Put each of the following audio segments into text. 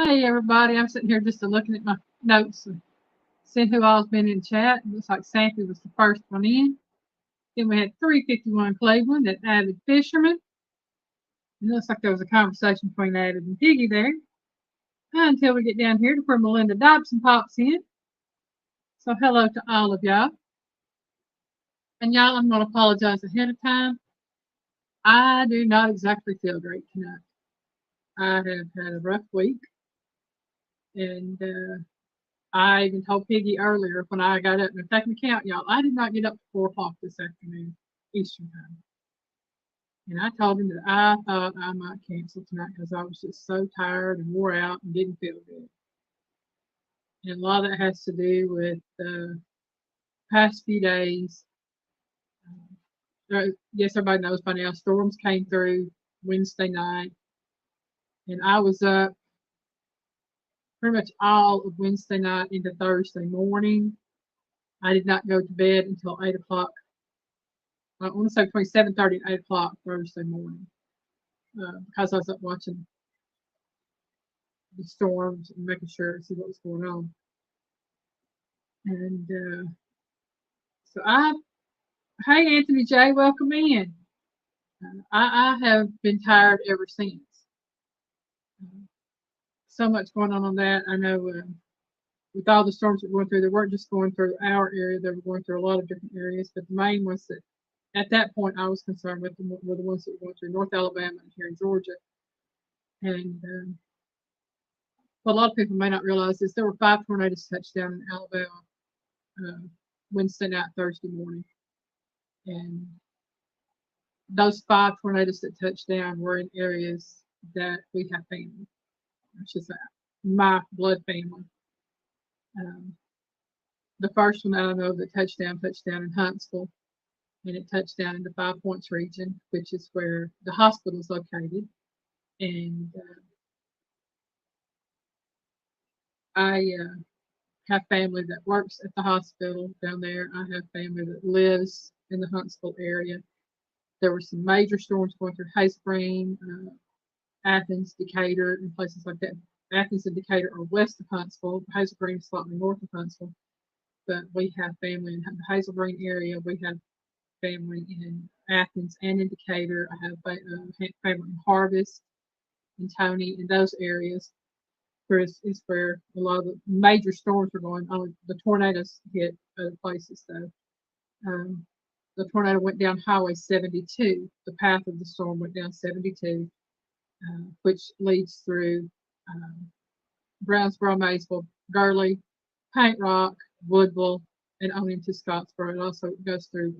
Hey everybody, I'm sitting here just looking at my notes and seeing who all's been in chat. It looks like Sandy was the first one in. Then we had 351 Cleveland at Avid Fisherman. It looks like there was a conversation between Avid and Piggy there. Until we get down here to where Melinda Dobson pops in. So hello to all of y'all. And y'all, I'm going to apologize ahead of time. I do not exactly feel great tonight. I have had a rough week. And I even told Piggy earlier when I got up and taking the count, y'all, I did not get up at 4 o'clock this afternoon, Eastern time. And I told him that I thought I might cancel tonight because I was just so tired and wore out and didn't feel good. And a lot of that has to do with the past few days. Yes, everybody knows by now, storms came through Wednesday night. And I was up pretty much all of Wednesday night into Thursday morning. I did not go to bed until 8 o'clock. I want to say between 7:30 and 8 o'clock Thursday morning because I was up watching the storms and making sure to see what was going on. And so hey Anthony J, welcome in. I have been tired ever since. So much going on that. I know with all the storms that we're going through, they weren't just going through our area, they were going through a lot of different areas, but the main ones that at that point I was concerned with were the ones that were going through North Alabama and here in Georgia. And what a lot of people may not realize is there were 5 tornadoes touched down in Alabama Wednesday night, Thursday morning. And those 5 tornadoes that touched down were in areas that we have family. I should say my blood family. The first one that I know that touched down in Huntsville, and it touched down in the 5 Points region, which is where the hospital is located. And I have family that works at the hospital down there. I have family that lives in the Huntsville area. There were some major storms going through Hayspring, Athens, Decatur, and places like that. Athens and Decatur are west of Huntsville. Hazelgreen is slightly north of Huntsville. But we have family in the Hazelgreen area. We have family in Athens and in Decatur. I have family in Harvest and Tony in those areas. Is where a lot of the major storms are going on. The tornadoes hit other places though. The tornado went down Highway 72. The path of the storm went down 72, which leads through Brownsboro, Maysville, Gurley, Paint Rock, Woodville, and on into Scottsboro. It also goes through.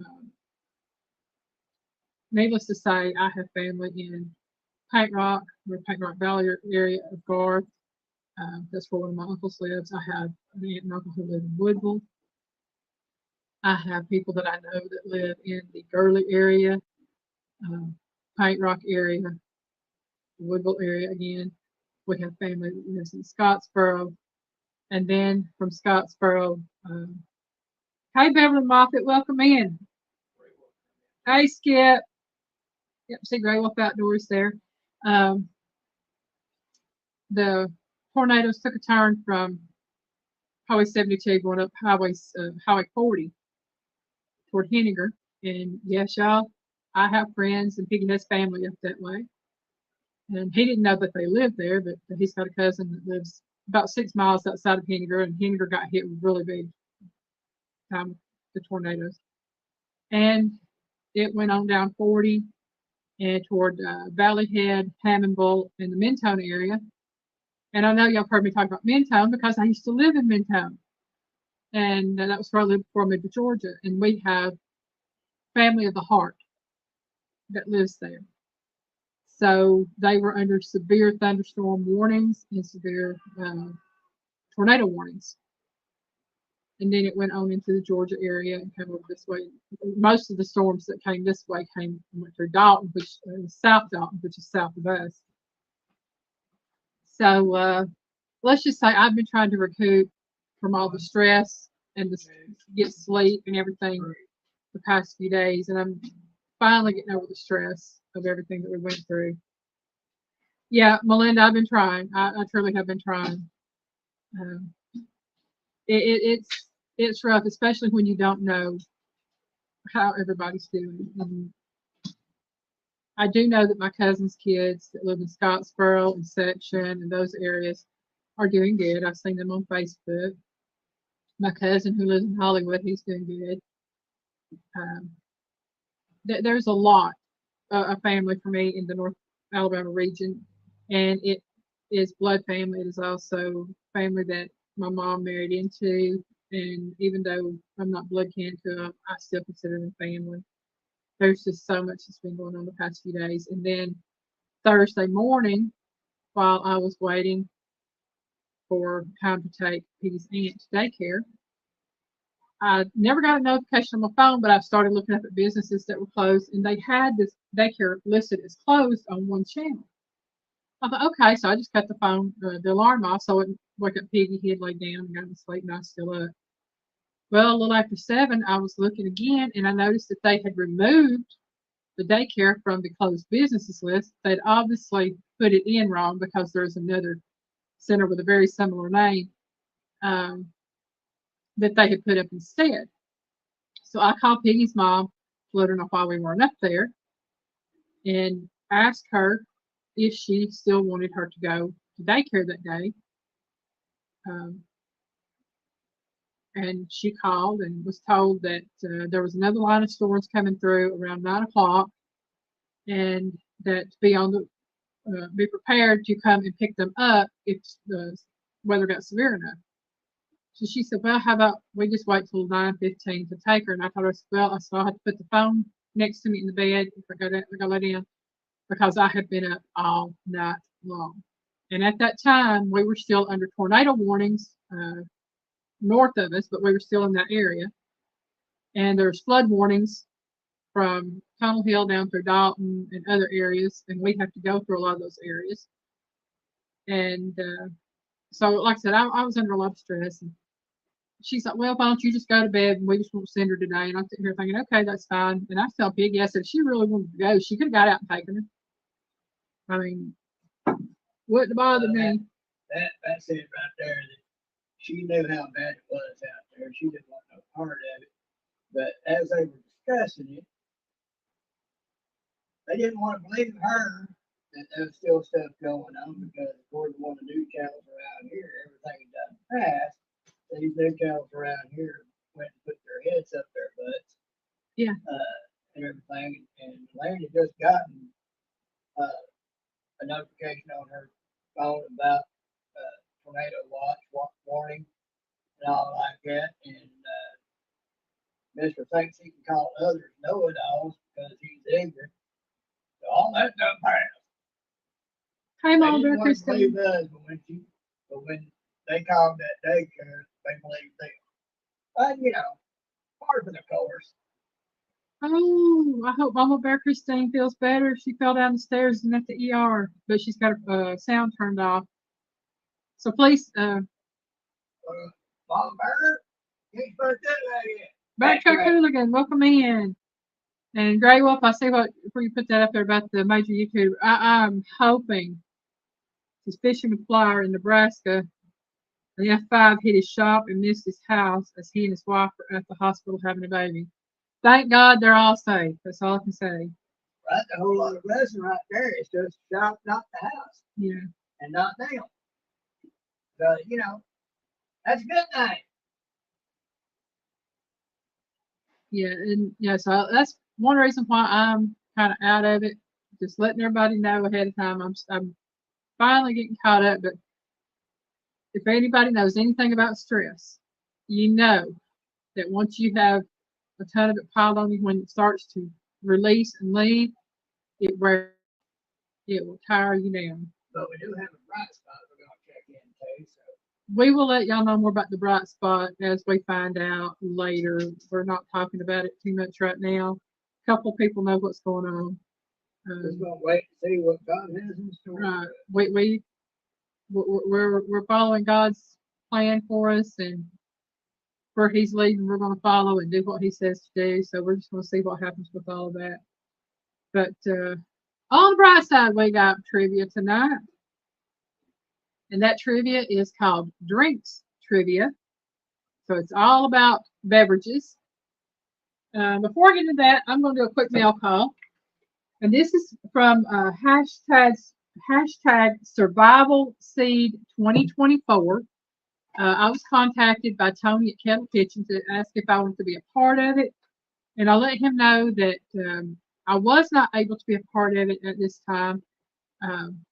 Needless to say, I have family in Paint Rock, the Paint Rock Valley area of Garth. That's where one of my uncles lives. I have an aunt and uncle who live in Woodville. I have people that I know that live in the Gurley area, Paint Rock area, Woodville area again. We have family that lives in Scottsboro. And then from Scottsboro, hey Beverly Moffett, welcome in. Hey Skip. Yep, see Grey Wolf Outdoors there. The tornadoes took a turn from Highway 72 going up Highway 40 toward Henniger. And yes, y'all, I have friends and Piggy has family up that way. And he didn't know that they lived there, but he's got a cousin that lives about 6 miles outside of Henniger, and Henniger got hit with really big time with the tornadoes. And it went on down 40 and toward Valley Head, Hammondville, and the Mentone area. And I know y'all heard me talk about Mentone because I used to live in Mentone. And that was where I lived before I moved to Georgia. And we have family of the heart that lives there. So they were under severe thunderstorm warnings and severe tornado warnings. And then it went on into the Georgia area and came over this way. Most of the storms that came this way went through Dalton, which is South Dalton, which is south of us. So let's just say I've been trying to recoup from all the stress and get sleep and everything the past few days, and I'm finally getting over the stress of everything that we went through. Yeah, Melinda, I've been trying. I truly have been trying. Um, it's rough, especially when you don't know how everybody's doing. And I do know that my cousin's kids that live in Scottsboro and Section and those areas are doing good. I've seen them on Facebook. My cousin who lives in Hollywood, he's doing good. Um, there's a lot of family for me in the North Alabama region, and it is blood family. It is also family that my mom married into, and even though I'm not blood kin to them, I still consider them family. There's just so much that's been going on the past few days, and then Thursday morning, while I was waiting for time to take Petey's aunt to daycare, I never got a notification on my phone, but I started looking up at businesses that were closed, and they had this daycare listed as closed on one channel. I thought, okay, so I just cut the phone, the alarm off, so I wouldn't wake up Piggy. He had laid down and got to sleep, and I was still up. Well, a little after 7, I was looking again, and I noticed that they had removed the daycare from the closed businesses list. They'd obviously put it in wrong because there's another center with a very similar name um, that they had put up instead. So I called Piggy's mom, let her know why we weren't up there, and asked her if she still wanted her to go to daycare that day. Um, and she called and was told that there was another line of storms coming through around 9 o'clock, and that to be on the be prepared to come and pick them up if the weather got severe enough. So she said, "Well, how about we just wait till 9:15 to take her?" And I told her, "Well, I still have to put the phone next to me in the bed if I go lay down because I have been up all night long." And at that time, we were still under tornado warnings north of us, but we were still in that area. And there's flood warnings from Tunnel Hill down through Dalton and other areas, and we have to go through a lot of those areas. And so, like I said, I was under a lot of stress. And she's like, "Well, why don't you just go to bed and we just won't send her today?" And I'm sitting here thinking, "Okay, that's fine." And I tell Piggy, I said, if she really wanted to go, she could have got out and taken her. I mean, wouldn't have bothered me. That's it right there. That she knew how bad it was out there. She didn't want no part of it. But as they were discussing it, they didn't want to believe her that there was still stuff going on because according to one of the news channels around here, everything done fast. These news channels around here went and put their heads up their butts. Yeah. And everything. And Larry just gotten a notification on her phone about tornado watch warning and all like that. And Mr. thinks he can call others know-it-alls because he's ignorant. So all that done passed. Hi, They Mom, didn't want to Christine. believe us, but when they called that daycare, they believed them. But part of the course. Oh, I hope Mama Bear Christine feels better. She fell down the stairs and at the ER, but she's got her sound turned off. So please, Mama Bear, you ain't supposed to do that yet. Backtrack Hooligan, welcome in. And Grey Wolf, I see what before you put that up there about the major YouTuber. I'm hoping he's fishing with Flyer in Nebraska. The F5 hit his shop and missed his house as he and his wife were at the hospital having a baby. Thank God they're all safe. That's all I can say. That's a whole lot of blessing right there. It's just shop, not the house. Yeah. And not them. So, that's a good thing. Yeah, and yeah, so that's one reason why I'm kind of out of it. Just letting everybody know ahead of time. I'm finally getting caught up. But if anybody knows anything about stress, you know that once you have a ton of it piled on you, when it starts to release and leave, it wears. It will tire you down. But we do have a bright spot we're going to check into. So we will let y'all know more about the bright spot as we find out later. We're not talking about it too much right now. A couple of people know what's going on. Just gonna wait to see what God has in store. Right. We're following God's plan for us, and where He's leading, we're going to follow and do what He says to do. So we're just going to see what happens with all of that. But On the bright side, we got trivia tonight. And that trivia is called Drinks Trivia. So it's all about beverages. Before I get into that, I'm going to do a quick mail call. And this is from hashtag Survival Seed 2024. I was contacted by Tony at Kettle Kitchen to ask if I wanted to be a part of it. And I let him know that I was not able to be a part of it at this time. Um,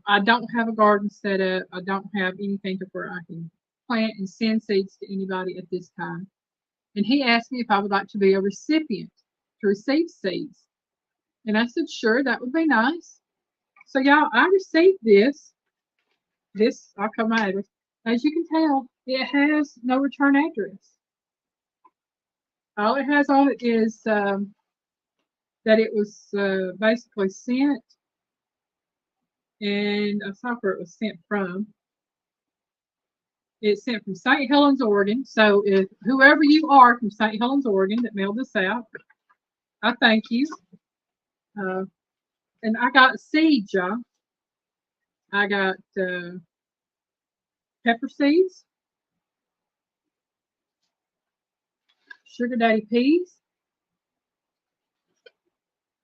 I don't have a garden set up. I don't have anything to where I can plant and send seeds to anybody at this time. And he asked me if I would like to be a recipient to receive seeds. And I said, sure, that would be nice. So y'all, I received this. I'll come out of it. As you can tell, it has no return address. All it has on it is that it was basically sent, and I saw where it was sent from. It's sent from St. Helens, Oregon. So if whoever you are from St. Helens, Oregon that mailed this out, I thank you. And I got seeds, y'all. I got pepper seeds, sugar daddy peas.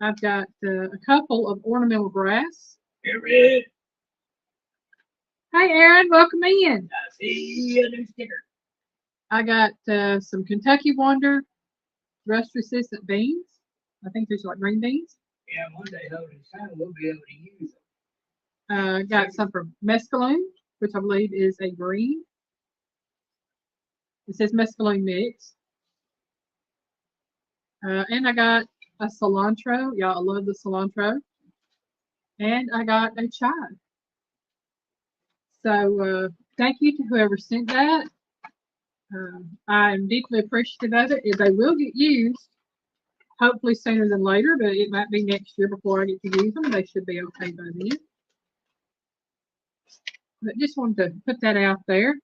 I've got a couple of ornamental grass. Aaron, Hey, Aaron, welcome in. I see a new sticker. I got some Kentucky Wonder rust-resistant beans. I think these are like green beans. Yeah, one day, though, in time, we'll be able to use them. Got some from mescaline, which I believe is a green. It says mescaline mix. And I got a cilantro. Y'all, I love the cilantro. And I got a chive. So thank you to whoever sent that. I'm deeply appreciative of it. They will get used, hopefully sooner than later, but it might be next year before I get to use them. They should be okay by then. But just wanted to put that out there.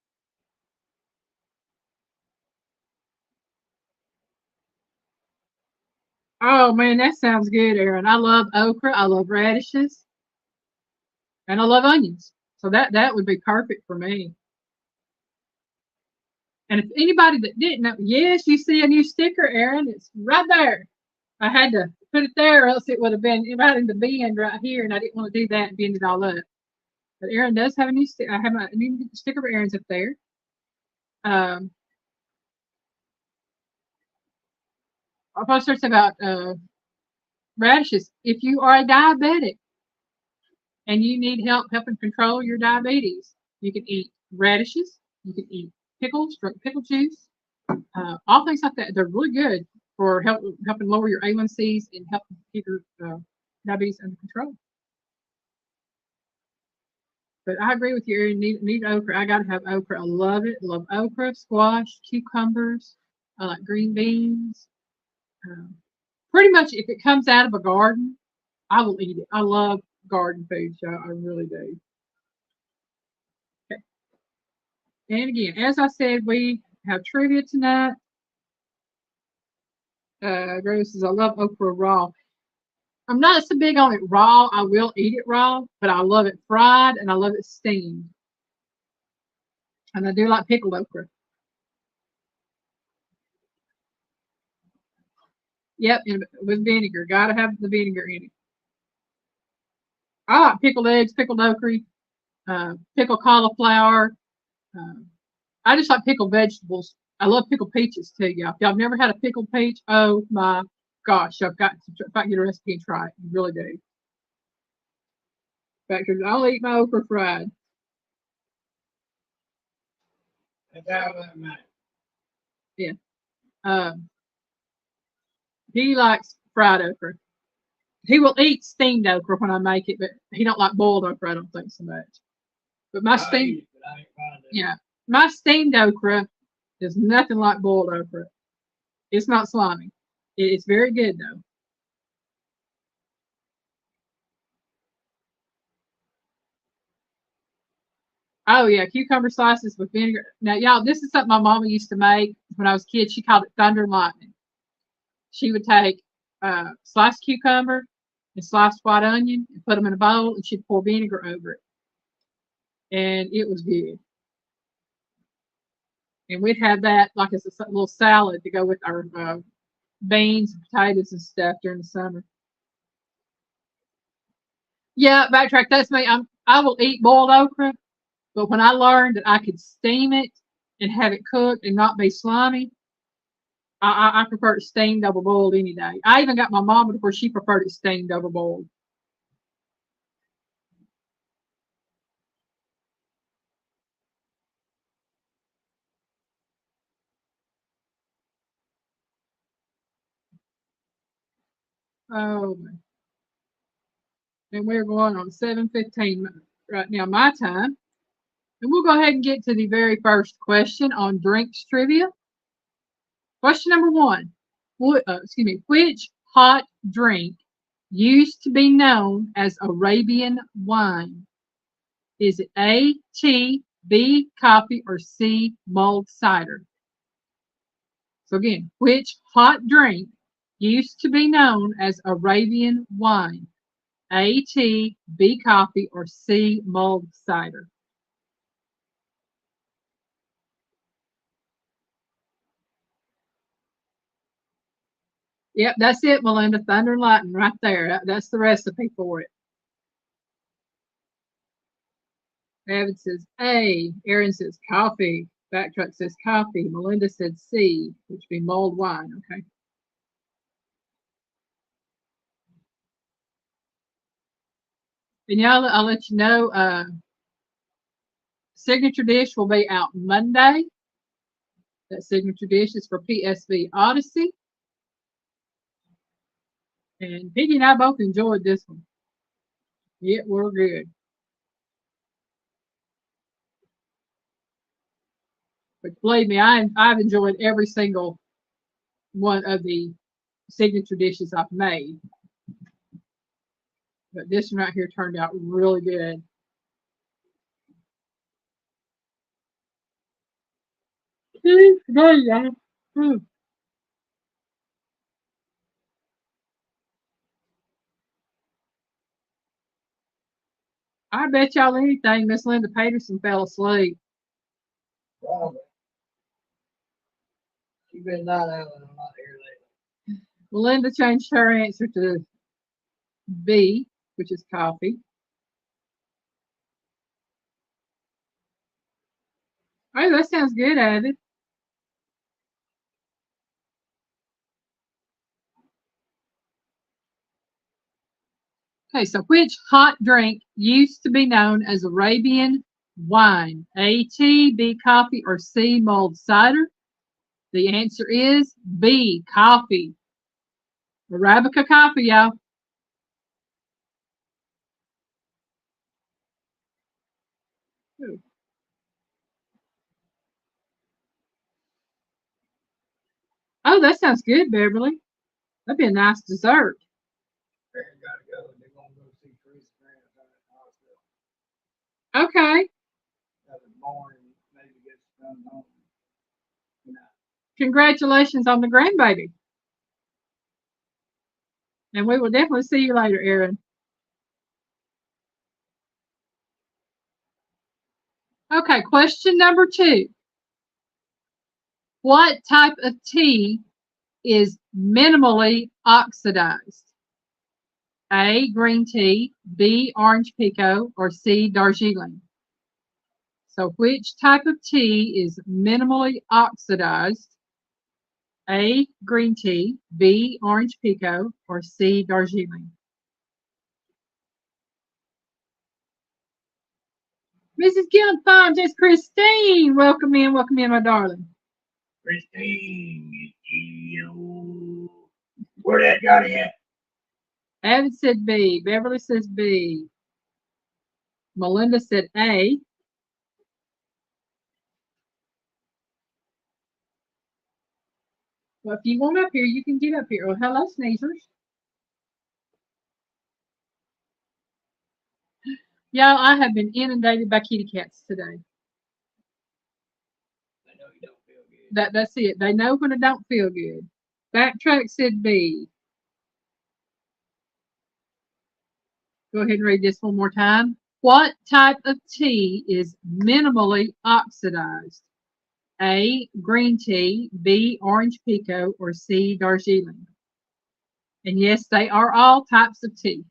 Oh man, that sounds good, Aaron. I love okra, I love radishes, and I love onions. So that would be perfect for me. And if anybody that didn't know, yes, you see a new sticker, Aaron. It's right there. I had to put it there, or else it would have been right in the bend right here, and I didn't want to do that and bend it all up. But Aaron does have a new sticker. I have a new sticker for Aaron's up there. Um, I'll post this about radishes. If you are a diabetic and you need help helping control your diabetes, you can eat radishes. You can eat pickles, drink pickle juice, all things like that. They're really good for helping lower your A1Cs and helping keep your diabetes under control. But I agree with you, Aaron. Need okra. I gotta have okra. I love it. Love okra, squash, cucumbers. I like green beans. Pretty much, if it comes out of a garden, I will eat it. I love garden food, so I really do. Okay. And again, as I said, we have trivia tonight. Grace says, I love okra raw. I'm not so big on it raw. I will eat it raw, but I love it fried and I love it steamed. And I do like pickled okra. Yep, and with vinegar. Gotta have the vinegar in it. I like pickled eggs, pickled okra, pickled cauliflower. I just like pickled vegetables. I love pickled peaches too, y'all. If y'all have never had a pickled peach, oh my gosh, I've got to if I can get a recipe and try it. You really do. In fact, I'll eat my okra fried. That's how that matters. Yeah. He likes fried okra. He will eat steamed okra when I make it, but he don't like boiled okra. I don't think so much. But my steamed, yeah, my steamed okra is nothing like boiled okra. It's not slimy. It's very good though. Oh yeah, cucumber slices with vinegar. Now y'all, this is something my mama used to make when I was a kid. She called it thunder and lightning. She would take sliced cucumber and sliced white onion and put them in a bowl, and she'd pour vinegar over it. And it was good. And we'd have that like as a little salad to go with our beans and potatoes and stuff during the summer. Yeah, backtrack. That's me. I will eat boiled okra, but when I learned that I could steam it and have it cooked and not be slimy, I prefer it steamed double boiled any day. I even got my mom before she preferred it steamed double boiled. Oh, and we're going on 7:15 right now, my time. And we'll go ahead and get to the very first question on drinks trivia. Question number one. Which hot drink used to be known as Arabian wine? Is it A, tea, B, coffee, or C, mulled cider? So again, which hot drink used to be known as Arabian wine? A, tea, B, coffee, or C, mulled cider? Yep, that's it, Melinda. Thunder and lightning right there. That's the recipe for it. David says A. Aaron says coffee. Backtrack says coffee. Melinda said C, which would be mulled wine. Okay. And y'all, I'll let you know, signature dish will be out Monday. That signature dish is for PSV Odyssey. And Piggy and I both enjoyed this one. Yeah, we're good. But believe me, I've enjoyed every single one of the signature dishes I've made. But this one right here turned out really good. There you go. I bet y'all anything Miss Linda Peterson fell asleep. Probably. She's been night out when I'm not here lately. Linda changed her answer to B, which is coffee. Oh, that sounds good, Avid. Okay, so which hot drink used to be known as Arabian wine? A, tea, B, coffee, or C, mulled cider? The answer is B, coffee. Arabica coffee, y'all. Oh, that sounds good, Beverly. That'd be a nice dessert. Aaron gotta go. They're gonna go see Chris Grant at the hospital. Okay. That was morning, maybe get some home. You know. Congratulations on the grandbaby. And we will definitely see you later, Erin. Okay, question number two. What type of tea is minimally oxidized? A, green tea, B, orange pekoe, or C, Darjeeling? So which type of tea is minimally oxidized? A, green tea, B, orange pekoe, or C, Darjeeling? Mrs. Guild Farms, it's Christine. Welcome in, my darling. Christine, you. Where that Johnny at? Avid said B. Beverly says B. Melinda said A. Well, if you want up here, you can get up here. Oh, hello, sneezers. Y'all, I have been inundated by kitty cats today. I know you don't feel good. That's it. They know when I don't feel good. Backtrack said B. Go ahead and read this one more time. What type of tea is minimally oxidized? A, green tea, B, orange pekoe, or C, Darjeeling? And yes, they are all types of tea.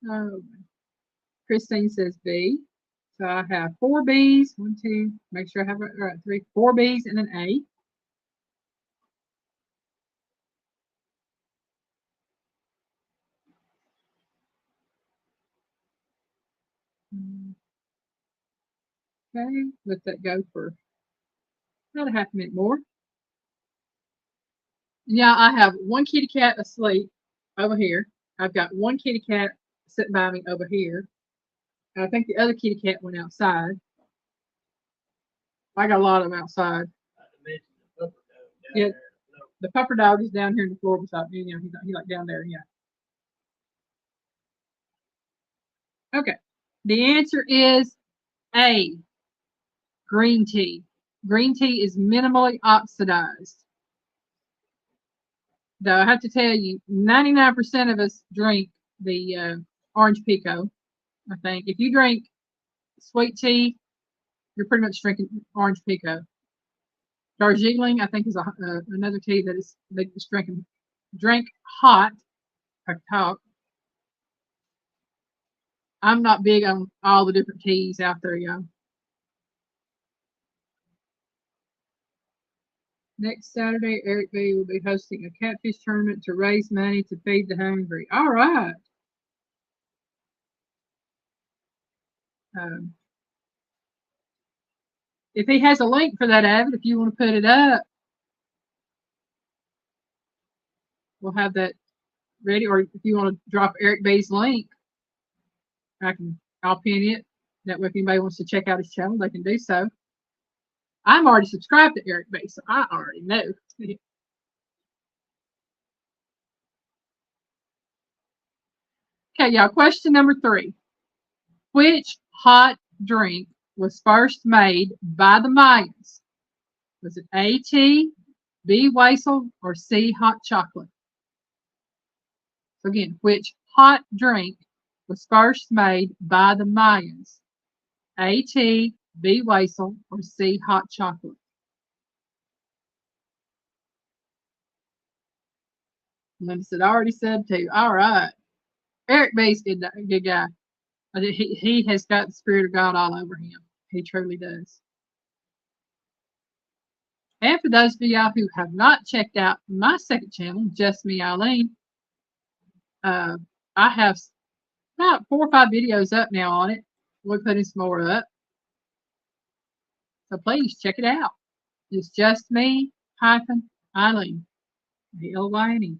Oh, Christine says B. So I have 4 B's. 1, 2, make sure I have it right. 3, 4 B's and an A. Okay, let that go for about a half a minute more. Yeah, I have one kitty cat asleep over here. I've got one kitty cat sitting by me over here. And I think the other kitty cat went outside. I got a lot of them outside. Yeah, the pupper dog is down here in the floor beside me. You know, he's like down there. Yeah. Okay. The answer is A, green tea. Green tea is minimally oxidized. Though I have to tell you, 99% of us drink the orange pekoe. I think if you drink sweet tea, you're pretty much drinking orange pekoe. Darjeeling, I think, is another tea that is they just drink hot. Talk. I'm not big on all the different teas out there, y'all. Next Saturday, Eric B will be hosting a catfish tournament to raise money to feed the hungry. All right. Um, if he has a link for that, Avid, if you want to put it up, we'll have that ready. Or if you want to drop Eric B's link, I'll pin it. That way, if anybody wants to check out his channel, they can do so. I'm already subscribed to Eric B, so I already know. Okay, y'all. Question number 3. Which hot drink was first made by the Mayans? Was it A, tea, B, wassail, or C, hot chocolate? So again, which hot drink was first made by the Mayans? A, tea, B, wassail, or C, hot chocolate? Linda said, I already said tea. All right. Eric B's good guy. He has got the Spirit of God all over him. He truly does. And for those of y'all who have not checked out my second channel, Just Me Eileen, I have about 4 or 5 videos up now on it. We're putting some more up. So please check it out. It's Just Me Eileen. A-L-Y-N-E.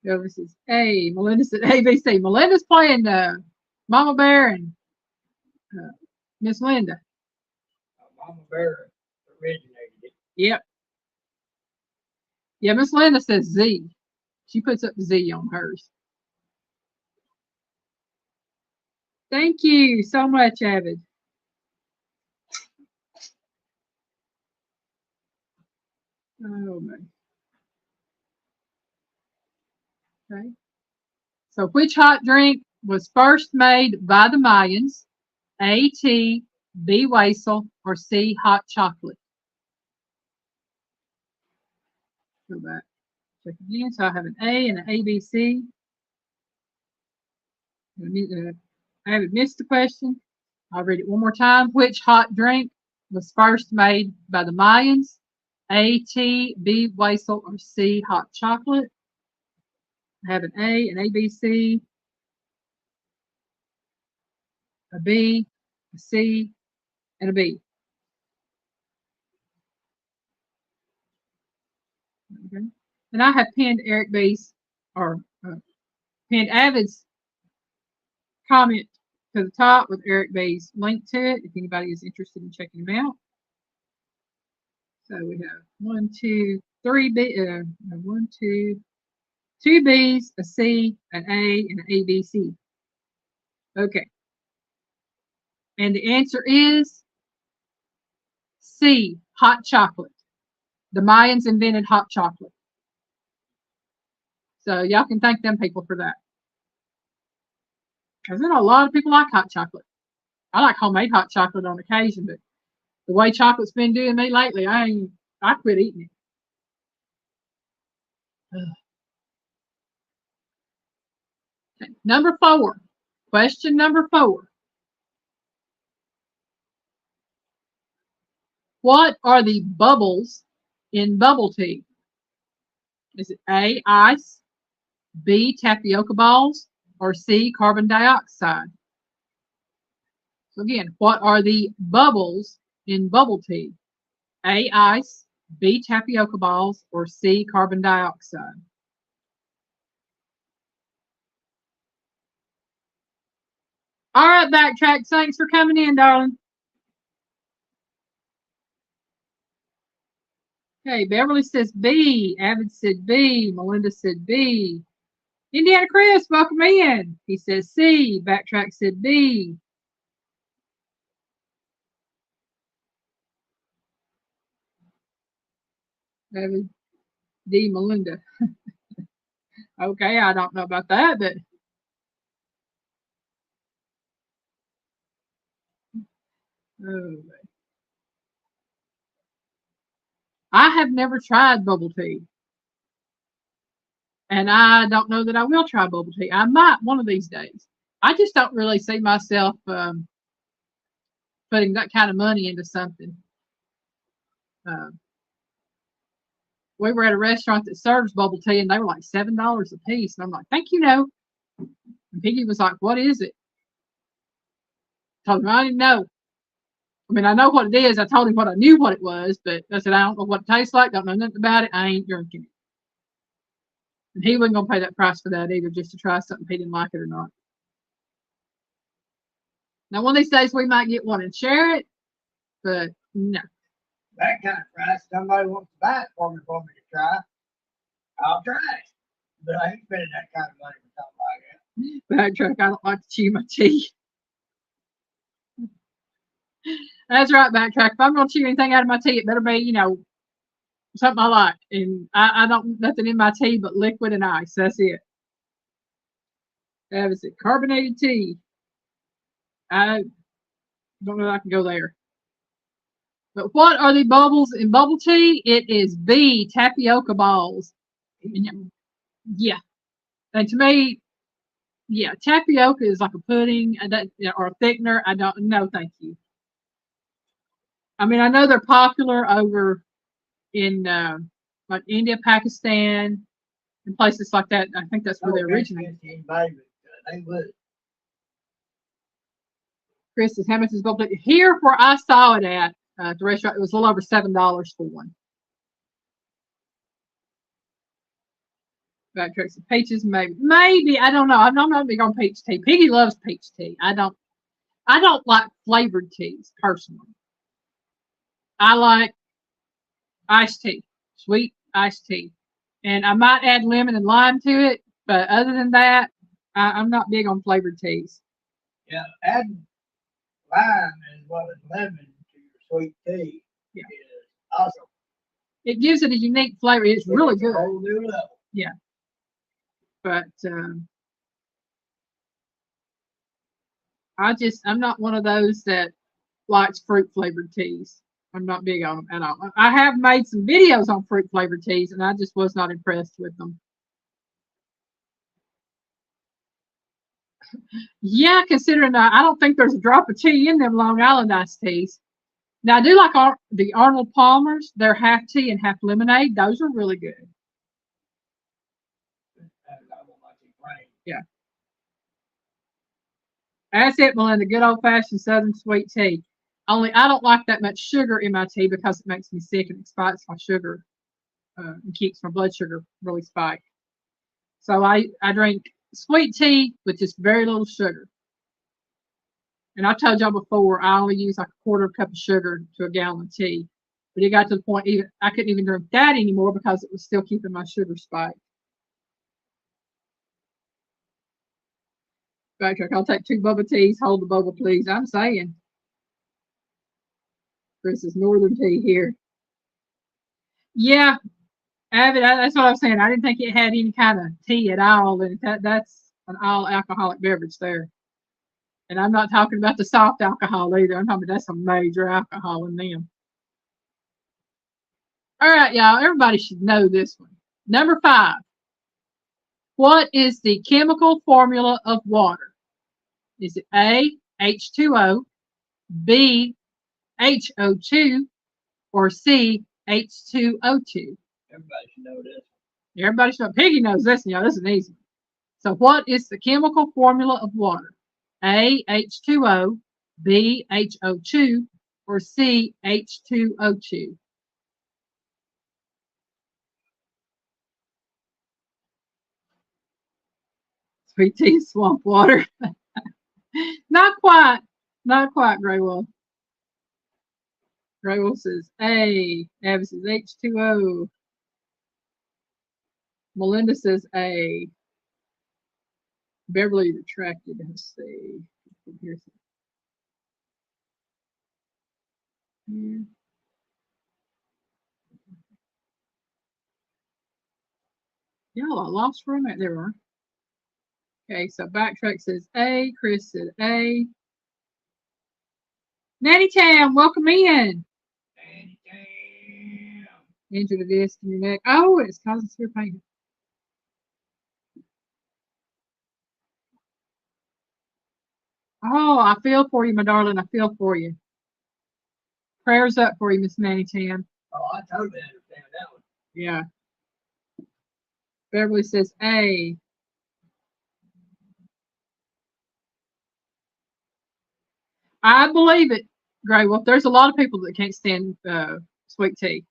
This is A. Melinda said ABC. Melinda's playing Mama Bear and Miss Linda. Mama Bear originated it. Yep. Yeah, Miss Linda says Z. She puts up Z on hers. Thank you so much, Avid. Oh, man. Okay. So, which hot drink was first made by the Mayans? A, tea, B, wassail, or C, hot chocolate? Go back. Check again. So, I have an A and an ABC. I haven't missed the question. I'll read it one more time. Which hot drink was first made by the Mayans? A, tea, B, wassail, or C, hot chocolate? I have an A, an ABC, a B, a C, and a B. Okay. And I have pinned Eric B's or pinned Avid's comment to the top with Eric B's link to it if anybody is interested in checking them out. So we have 1, 2, 3 B, 1, 2, 2 B's, a C, an A, and an ABC. Okay. And the answer is C, hot chocolate. The Mayans invented hot chocolate. So y'all can thank them people for that. Because a lot of people like hot chocolate. I like homemade hot chocolate on occasion, but the way chocolate's been doing me lately, I quit eating it. Okay. Number 4. Question number 4. What are the bubbles in bubble tea? Is it A, ice, B, tapioca balls, or C, carbon dioxide? So again, what are the bubbles in bubble tea? A, ice, B, tapioca balls, or C, carbon dioxide? All right, Backtrack, thanks for coming in, darling. Okay, Beverly says B. Avid said B. Melinda said B. Indiana Chris, welcome in. He says C. Backtrack said B. Avid D. Melinda. Okay, I don't know about that, but oh, I have never tried bubble tea. And I don't know that I will try bubble tea. I might one of these days. I just don't really see myself putting that kind of money into something. We were at a restaurant that serves bubble tea, and they were like $7 a piece. And I'm like, thank you, no. And Piggy was like, what is it? I told him I didn't know. I mean, I know what it is. I told him what I knew what it was, but I said, I don't know what it tastes like. Don't know nothing about it. I ain't drinking it. And he wasn't going to pay that price for that either, just to try something if he didn't like it or not. Now, one of these days we might get one and share it, but no. That kind of price, somebody wants to buy it for me to try, I'll try it. But I ain't spending that kind of money for something like that. Backtrack, I don't like to chew my tea. That's right, Backtrack. If I'm going to chew anything out of my tea, it better be, something I like. And I don't nothing in my tea but liquid and ice. That's it. That is it. Carbonated tea. I don't know if I can go there. But what are the bubbles in bubble tea? It is B, tapioca balls. Yeah. And to me, yeah, tapioca is like a pudding or a thickener. I don't know, thank you. I mean, I know they're popular over in like India, Pakistan, and places like that. I think that's where they originated. They would. Chris says, how much is bubble tea? Here where I saw it at the restaurant, it was a little over $7 for one. Backtracks of peaches, maybe I don't know. I'm not big on peach tea. Piggy loves peach tea. I don't like flavored teas personally. I like iced tea, sweet iced tea, and I might add lemon and lime to it. But other than that, I'm not big on flavored teas. Yeah, adding lime as well as lemon to your sweet tea is awesome. It gives it a unique flavor. It's really good. A whole new level. Yeah. But I'm not one of those that likes fruit flavored teas. I'm not big on them at all. I have made some videos on fruit flavored teas, and I just was not impressed with them. Yeah, considering I don't think there's a drop of tea in them Long Island iced teas. Now, I do like the Arnold Palmers. They're half tea and half lemonade. Those are really good. Yeah. That's it, Melinda. Good old-fashioned Southern sweet tea. Only I don't like that much sugar in my tea because it makes me sick and it spikes my sugar and keeps my blood sugar really spiked. So I drink sweet tea with just very little sugar. And I told y'all before, I only use like a quarter cup of sugar to a gallon of tea. But it got to the point I couldn't even drink that anymore because it was still keeping my sugar spiked. Backtrack, I'll take 2 bubble teas, hold the bubble, please. I'm saying. Chris is Northern tea here. Yeah, Avid, that's what I was saying. I didn't think it had any kind of tea at all. And that's an all alcoholic beverage there. And I'm not talking about the soft alcohol either. I'm talking about that's some major alcohol in them. All right, y'all. Everybody should know this one. Number 5. What is the chemical formula of water? Is it A, H2O, B, HO2, or C, H2O2? Everybody should know this. Everybody should know. Piggy knows this, y'all. This is an easy one. So what is the chemical formula of water? A, H2O, B, HO2, or C, H2O2? Sweet tea, swamp water. Not quite. Not quite, Grey Wolf. Grey Wolf says A. Abby says H2O. Melinda says A. Beverly retracted. Let's see. Here's here. Y'all, I lost for a minute. There we are. Okay, so Backtrack says A. Chris said A. Nanny Tam, welcome in. Nanny Tam. Injure the disc in your neck. Oh, it's causing severe pain. Oh, I feel for you, my darling. I feel for you. Prayers up for you, Miss Nanny Tam. Oh, I totally understand that one. Yeah. Beverly says A. I believe it, Grey Wolf. There's a lot of people that can't stand sweet tea.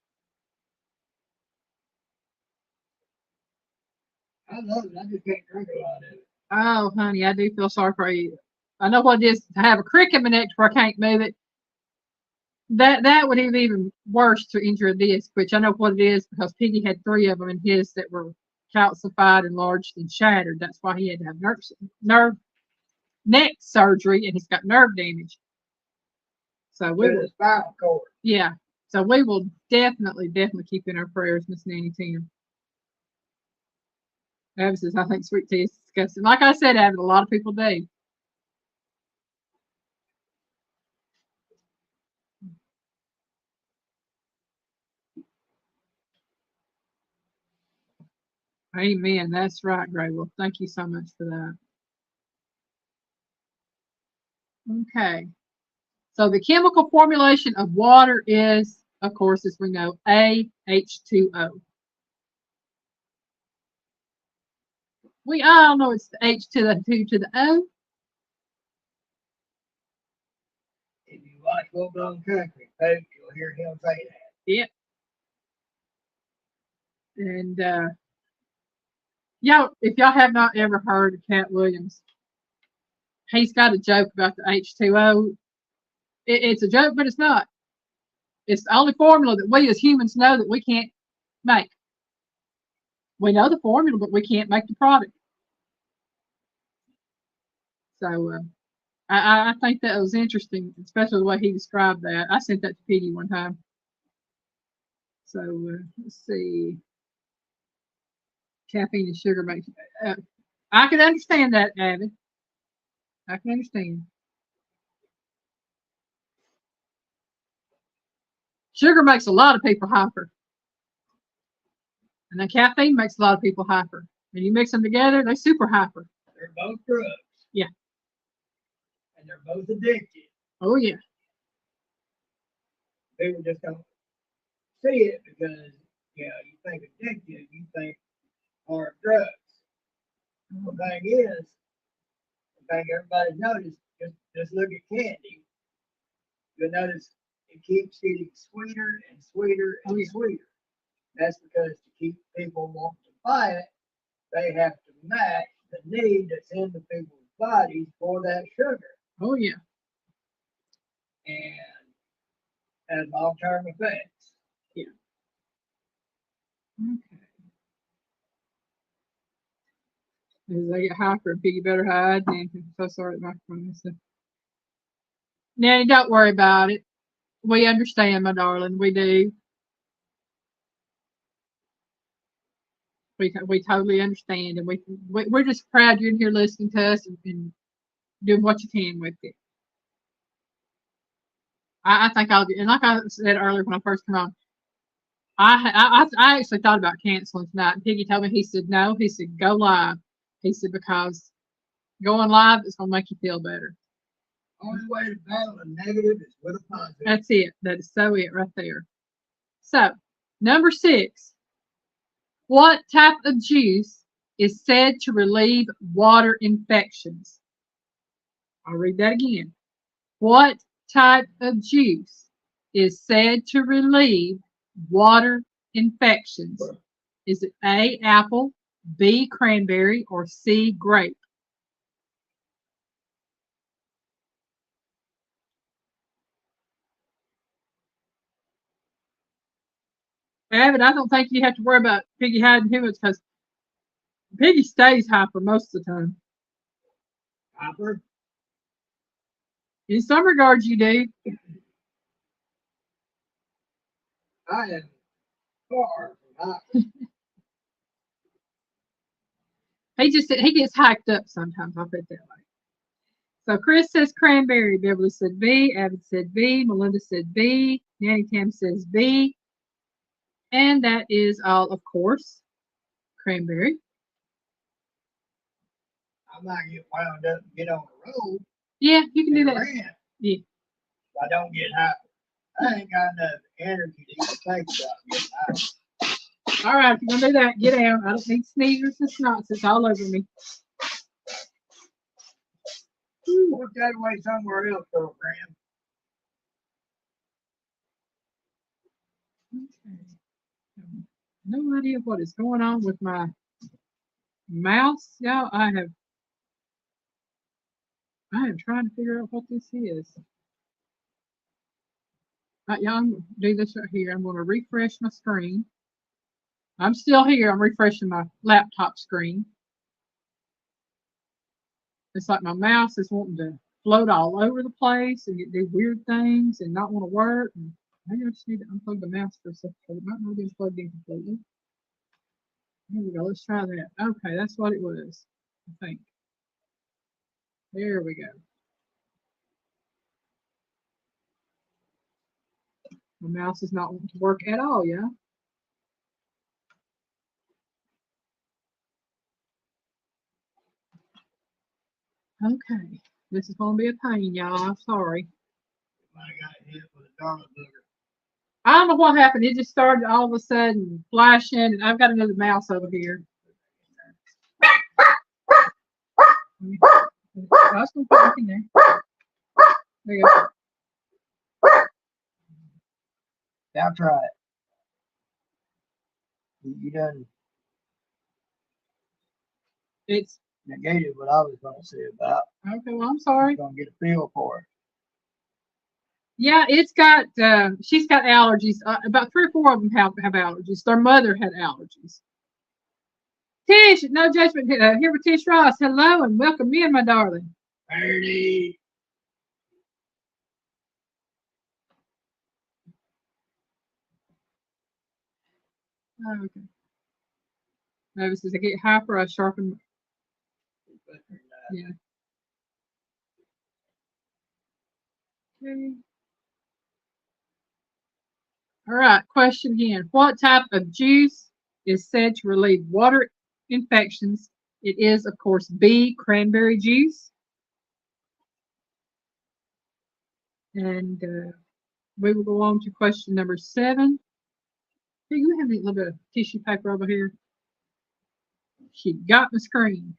I love it. I just can't drink a lot of it. Oh, honey, I do feel sorry for you. I know what it is to have a crick in my neck where I can't move it. That would be even worse to injure a disc, which I know what it is because Piggy had 3 of them in his that were calcified, enlarged, and shattered. That's why he had to have nerve neck surgery, and he's got nerve damage. So we will, spinal cord. yeah. So we will definitely keep in our prayers, Miss Nanny Tam. Abby says, I think sweet tea is disgusting. Like I said, Abby, a lot of people do. Amen. That's right, Gray Wolf. Thank you so much for that. Okay. So the chemical formulation of water is, of course, as we know, H2O. We all know it's the H to the 2 to the O. If you watch Full Blown Country, folks, you'll hear him say that. Yep. And y'all, if y'all have not ever heard of Cat Williams, he's got a joke about the H2O. It's a joke, but it's not. It's the only formula that we as humans know that we can't make. We know the formula, but we can't make the product. So I think that was interesting, especially the way he described that. I sent that to Piggy one time. So let's see. Caffeine and sugar makes. I can understand that, Abby. I can understand. Sugar makes a lot of people hyper. And then caffeine makes a lot of people hyper. And you mix them together, they're super hyper. They're both drugs. Yeah. And they're both addictive. Oh, yeah. People just don't see it because, you think addictive, you think hard drugs. The thing is, the thing everybody's noticed, just look at candy. You'll notice it keeps getting sweeter and sweeter and sweeter. That's because to keep people wanting to buy it, they have to match the need that's in the people's bodies for that sugar. Oh, yeah. And has long-term effects. Yeah. Okay. As I get hyper, Piggy better hide. And I'm so sorry, my microphone is. Nanny, don't worry about it. We understand, my darling. We do. We totally understand, and we're just proud you're in here listening to us and doing what you can with it. I think I'll and like I said earlier when I first came on, I actually thought about canceling tonight. And Piggy told me, he said no. He said go live. He said because going live is gonna make you feel better. Only way to battle a negative is with a positive. That's it. That is so it right there. So, number 6. What type of juice is said to relieve water infections? I'll read that again. What type of juice is said to relieve water infections? Is it A, apple, B, cranberry, or C, grape? Avid, I don't think you have to worry about Piggy hiding too much because Piggy stays hyper most of the time. Hyper? In some regards, you do. I am far from hyper. He gets hyped up sometimes. I'll put it that way. So Chris says cranberry. Beverly said B. Avid said B. Melinda said B. Nanny Tam says B. And that is all, of course, cranberry. I might get wound up and get on the road. Yeah, you can do that. Rant. Yeah. If I don't get hyper. I ain't got enough energy to even think about getting hyper. All right, if you're gonna do that, get out. I don't need sneezers and snots. It's all over me. Put that away somewhere else, girl, Graham. Okay. No idea what is going on with my mouse, y'all. I am trying to figure out what this is. Y'all, I'm gonna do this right here. I'm gonna refresh my screen. I'm still here. I'm refreshing my laptop screen. It's like my mouse is wanting to float all over the place and do weird things and not want to work. And maybe I just need to unplug the mouse for a second because it might not have been plugged in completely. Here we go. Let's try that. Okay, that's what it was, I think. There we go. My mouse is not wanting to work at all, yeah. Okay. This is going to be a pain, y'all. I'm sorry. Might have got hit with a darling booger. I don't know what happened. It just started all of a sudden flashing, and I've got another mouse over here. I was going to put it in there. There you go. Now try it. You done It's negated what I was going to say about. okay. Well, I'm sorry. I'm going to get a feel for it. Yeah, it's got. She's got allergies. About 3 or 4 of them have allergies. Their mother had allergies. Tish, no judgment. Here with Tish Ross. Hello and welcome in, my darling. Ernie. Oh, okay. No, this is I get hyper. I sharpen. Yeah. Okay. All right. Question again. What type of juice is said to relieve water infections? It is, of course, B, cranberry juice. And we will go on to question number 7. Hey, you have a little bit of tissue paper over here. She got my screen.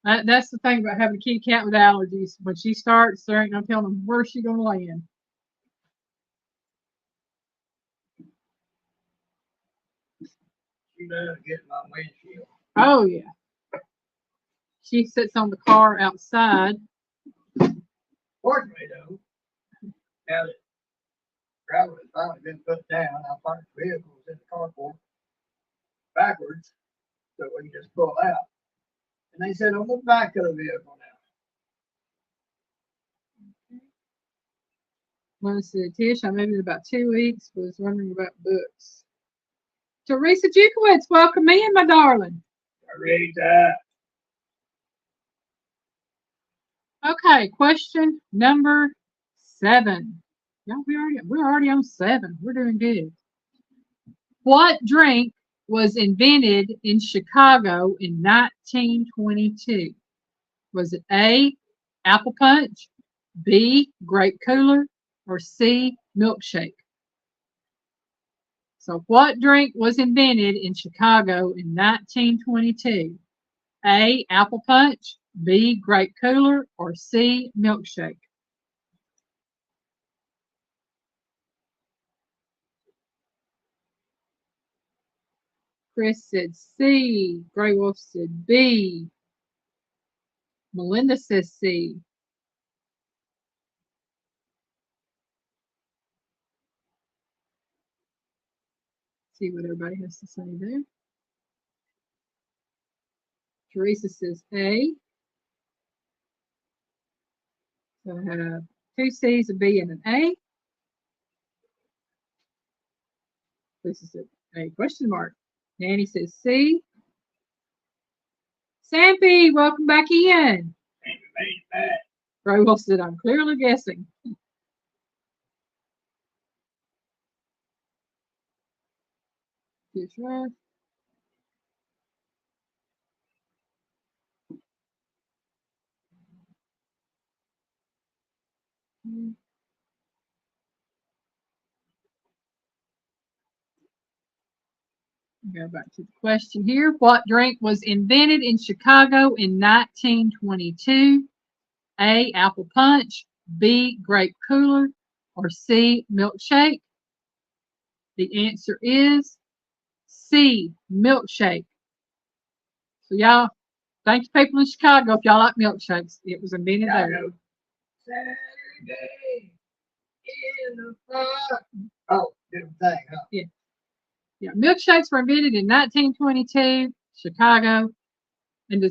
That's the thing about having a kitty cat with allergies. When she starts, there ain't no telling where she's going to land. She loves getting my windshield. Oh, yeah. She sits on the car outside. Fortunately, though, now that gravel has finally been put down, I parked vehicles in the carport backwards so we can just pull out. And they said, on the back of the vehicle now. Melissa Tish, I moved in about 2 weeks, was wondering about books. Teresa Jukowitz, welcome in, my darling. I read that. Okay, question number 7. Yeah, we're already on 7. We're doing good. What drink was invented in Chicago in 1922? Was it A, apple punch, B, grape cooler, or C, milkshake? So what drink was invented in Chicago in 1922? A, apple punch, B, grape cooler, or C, milkshake? Chris said C. Grey Wolf said B. Melinda says C. See what everybody has to say there. Teresa says A. So I have 2 C's, a B, and an A. Lisa said A question mark. Nanny says C. Sampy, welcome back in. Grey Wolf said I'm clearly guessing. Fish right. Go back to the question here. What drink was invented in Chicago in 1922? A, apple punch, B, grape cooler, or C, milkshake? The answer is C, milkshake. So y'all, thank you people in Chicago if y'all like milkshakes. It was invented there. Saturday in the park. Oh, different thing, huh? Yeah, milkshakes were invented in 1922, Chicago. And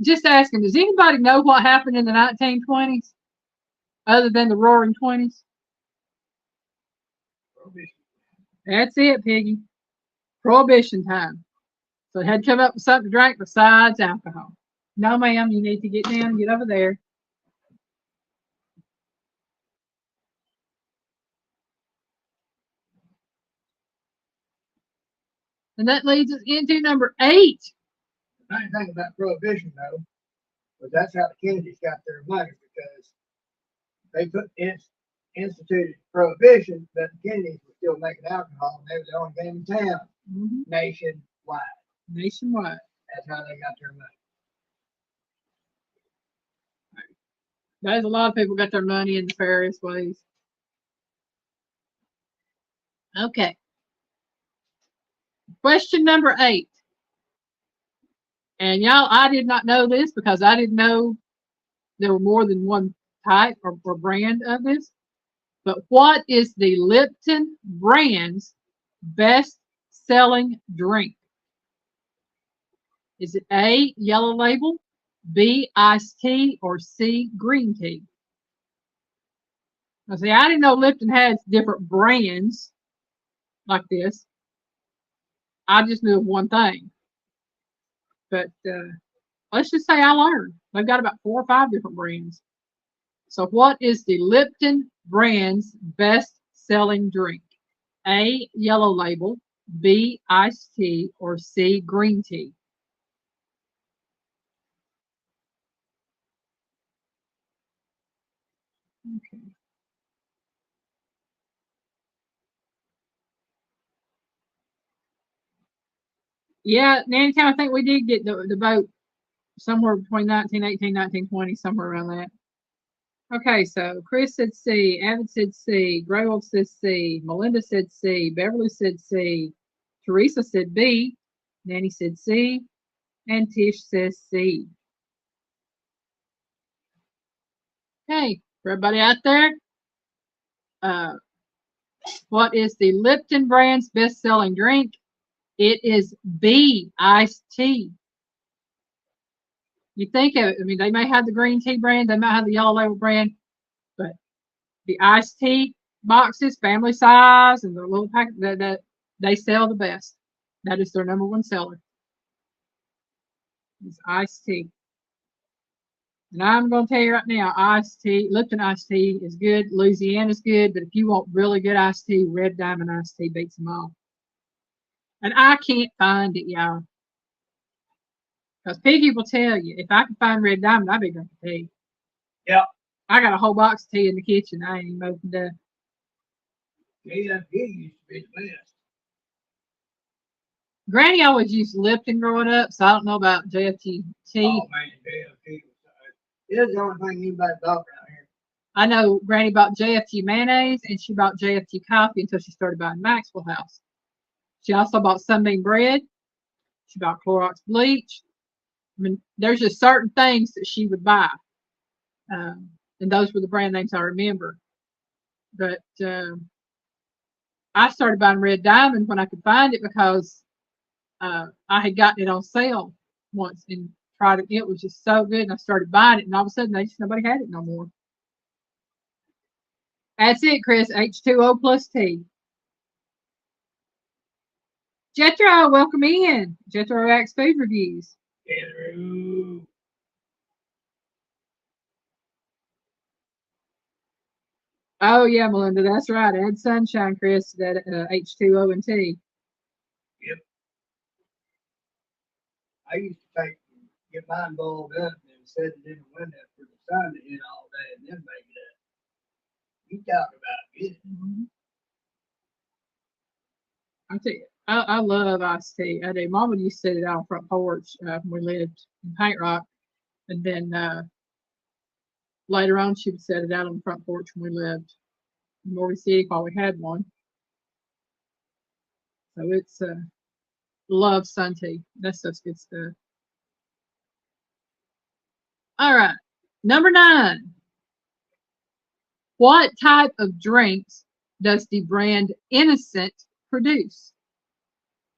just asking, does anybody know what happened in the 1920s other than the Roaring 20s? That's it, Piggy. Prohibition time. So they had to come up with something to drink besides alcohol. No, ma'am, you need to get down and get over there. And that leads us into number 8. The nice thing about prohibition, though, was that's how the Kennedys got their money, because they instituted prohibition, but the Kennedys were still making alcohol, and they were the only game in town nationwide. Nationwide. That's how they got their money. There's a lot of people got their money in nefarious ways. Okay. Question number 8. And y'all, I did not know this because I didn't know there were more than one type or brand of this. But what is the Lipton brand's best selling drink? Is it A, yellow label, B, iced tea, or C, green tea? Now, see, I didn't know Lipton had different brands like this. I just knew of one thing. But let's just say I learned. They've got about 4 or 5 different brands. So what is the Lipton brand's best selling drink? A, yellow label, B, iced tea, or C, green tea? Okay. Yeah, Nanny Town, I think we did get the vote somewhere between 1918, 1920, somewhere around that. Okay, so Chris said C, Avid said C, Grey Wolf said C, Melinda said C, Beverly said C, Teresa said B, Nanny said C, and Tish says C. Okay, for everybody out there, what is the Lipton brand's best-selling drink? It is B, iced tea. You think of it, I mean, they may have the green tea brand, they might have the yellow label brand, but the iced tea boxes, family size, and the little packet that they sell the best. That is their number one seller. It's iced tea. And I'm going to tell you right now, iced tea, Lipton iced tea is good. Louisiana's good, but if you want really good iced tea, Red Diamond iced tea beats them all. And I can't find it, y'all. Because Piggy will tell you, if I can find Red Diamond, I'll be drinking tea. Yeah. I got a whole box of tea in the kitchen. I ain't even opened up. JFK used to be the best. Granny always used Lipton growing up, so I don't know about JFT tea. Oh man, JFK is the only thing anybody bought around here. I know Granny bought JFT mayonnaise and she bought JFT coffee until she started buying Maxwell House. She also bought Sunbeam bread. She bought Clorox bleach. I mean, there's just certain things that she would buy. And those were the brand names I remember. But I started buying Red Diamond when I could find it because I had gotten it on sale once and tried it. It was just so good. And I started buying it, and all of a sudden, nobody had it no more. That's it, Chris. H2O plus T. Jethro, welcome in. Jethro Acts Food Reviews. Hello. Oh, yeah, Melinda, that's right. Add sunshine, Chris, to that H2O and T. Yep. I used to get mine boiled up and set it in the window for the sun to hit all day and then make it up. You talk about it. Mm-hmm. I tell you, I love iced tea. I do. Mama used to sit it out on the front porch when we lived in Paint Rock. And then later on, she would set it out on the front porch when we lived in Morgan City while we had one. So it's love sun tea. That stuff's good stuff. All right. Number 9. What type of drinks does the brand Innocent produce?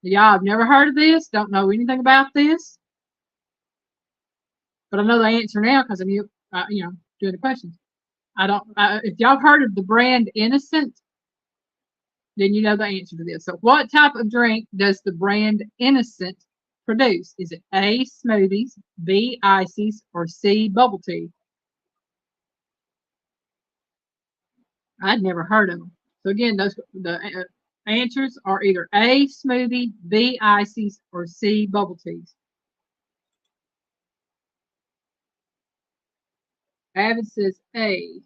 Y'all have never heard of this, don't know anything about this. But I know the answer now because I'm doing the questions. I don't. If y'all heard of the brand Innocent, then you know the answer to this. So, what type of drink does the brand Innocent produce? Is it A, smoothies, B, ices, or C, bubble tea? I'd never heard of them. So again, the answers are either A, smoothie, B, ices, or C, bubble teas. Avid says A.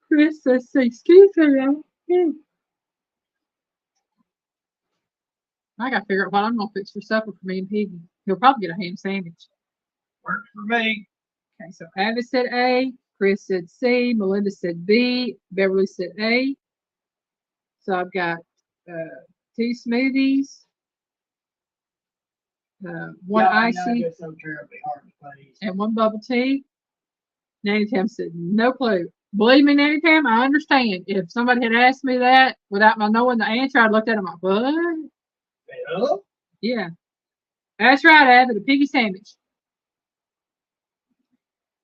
Chris says C. Excuse me. I gotta figure out what I'm gonna fix for supper for me and Piggy. He'll probably get a ham sandwich. Works for me. Okay, so Avid said A, Chris said C, Melinda said B, Beverly said A. So I've got 2 smoothies, one icy, so terribly hard to please. and 1 bubble tea. Nanny Tam said, no clue. Believe me, Nanny Tam, I understand. If somebody had asked me that without my knowing the answer, I'd looked at them like, what? Hello? Yeah. That's right, Avid, a piggy sandwich.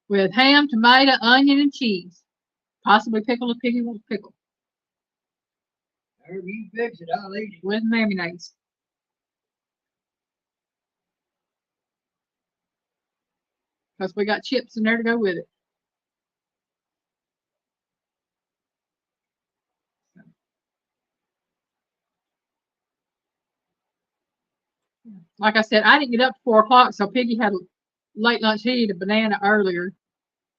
With ham, tomato, onion, and cheese. Possibly pickle if Piggy wants pickle. However you fix it, I'll eat it. With mayonnaise. Because we got chips in there to go with it. Like I said, I didn't get up at 4 o'clock, so Piggy had a late lunch. He ate a banana earlier.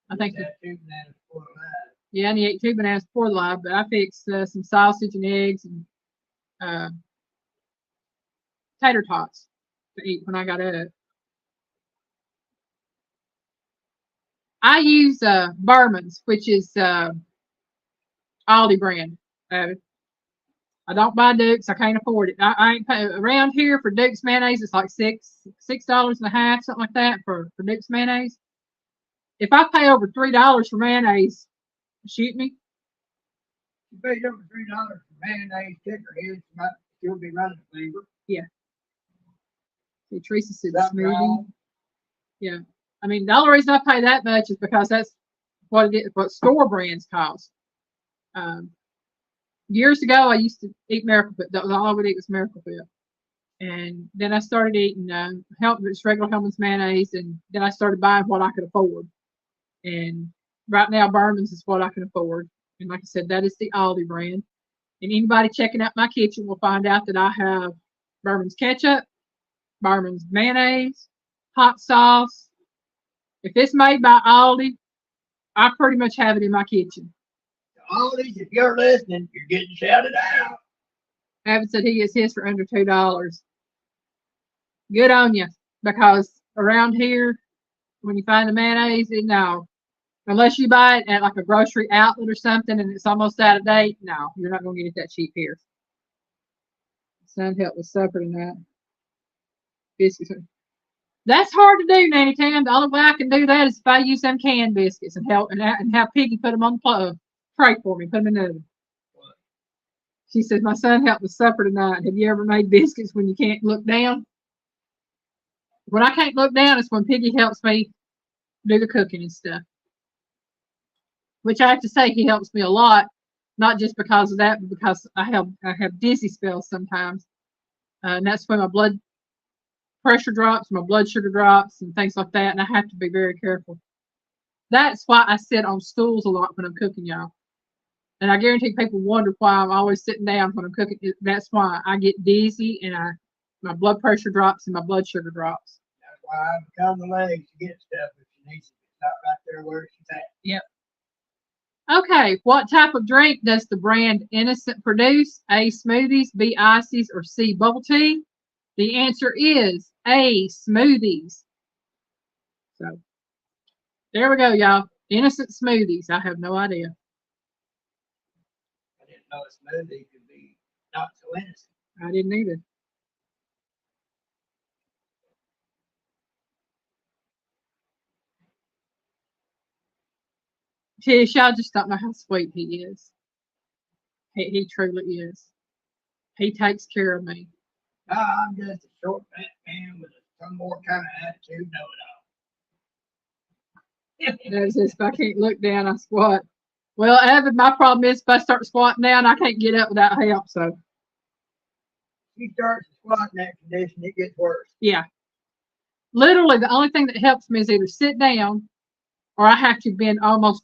I think. That 2 bananas before live. Yeah, and he ate 2 bananas before the live, but I fixed some sausage and eggs and tater tots to eat when I got up. I use Berman's, which is Aldi brand. I don't buy Duke's. I can't afford it. I ain't pay around here for Duke's mayonnaise. It's like $6.50, something like that for Duke's mayonnaise. If I pay over $3 for mayonnaise, shoot me. You paid over $3 for mayonnaise, kicker heads, might still be running the flavor. Yeah. See, Teresa said Something smoothie. wrong. Yeah. I mean, the only reason I pay that much is because that's what it is, what store brands cost. Um, Years ago, I used to eat Miracle Whip. That was all I would eat was Miracle Whip. And then I started eating just regular Hellman's mayonnaise, and then I started buying what I could afford. And right now, Berman's is what I can afford. And like I said, that is the Aldi brand. And anybody checking out my kitchen will find out that I have Berman's ketchup, Berman's mayonnaise, hot sauce. If it's made by Aldi, I pretty much have it in my kitchen. All these, if you're listening, you're getting shouted out. Abbott said he gets his for under $2. Good on you, because around here, when you find the mayonnaise, no, unless you buy it at like a grocery outlet or something and it's almost out of date, no, you're not gonna get it that cheap here. Son helped with supper tonight. Biscuits. That's hard to do, Nanny Tam. The only way I can do that is if I use them canned biscuits and have Piggy put them on the tray for me, put them in the oven. She says, my son helped with supper tonight. Have you ever made biscuits when you can't look down? When I can't look down, it's when Piggy helps me do the cooking and stuff. Which I have to say, he helps me a lot, not just because of that, but because I have dizzy spells sometimes, and that's when my blood pressure drops, my blood sugar drops, and things like that, and I have to be very careful. That's why I sit on stools a lot when I'm cooking, y'all. And I guarantee people wonder why I'm always sitting down when I'm cooking. That's why I get dizzy and my blood pressure drops and my blood sugar drops. That's why I become the legs to get stuff if she needs it. It's not right there where she's at. Yep. Okay, what type of drink does the brand Innocent produce? A, smoothies, B, ices, or C, bubble tea? The answer is A, smoothies. So, there we go, y'all. Innocent smoothies. I have no idea. I didn't know a smoothie could be not so innocent. I didn't either. Tish, y'all just don't know how sweet he is. He truly is. He takes care of me. I'm just a short, fat man with some more kind of attitude, That's just if I can't look down, I squat. Well, Evan, my problem is if I start squatting down, I can't get up without help. So you start squatting that condition, it gets worse. yeah, literally the only thing that helps me is either sit down or I have to bend almost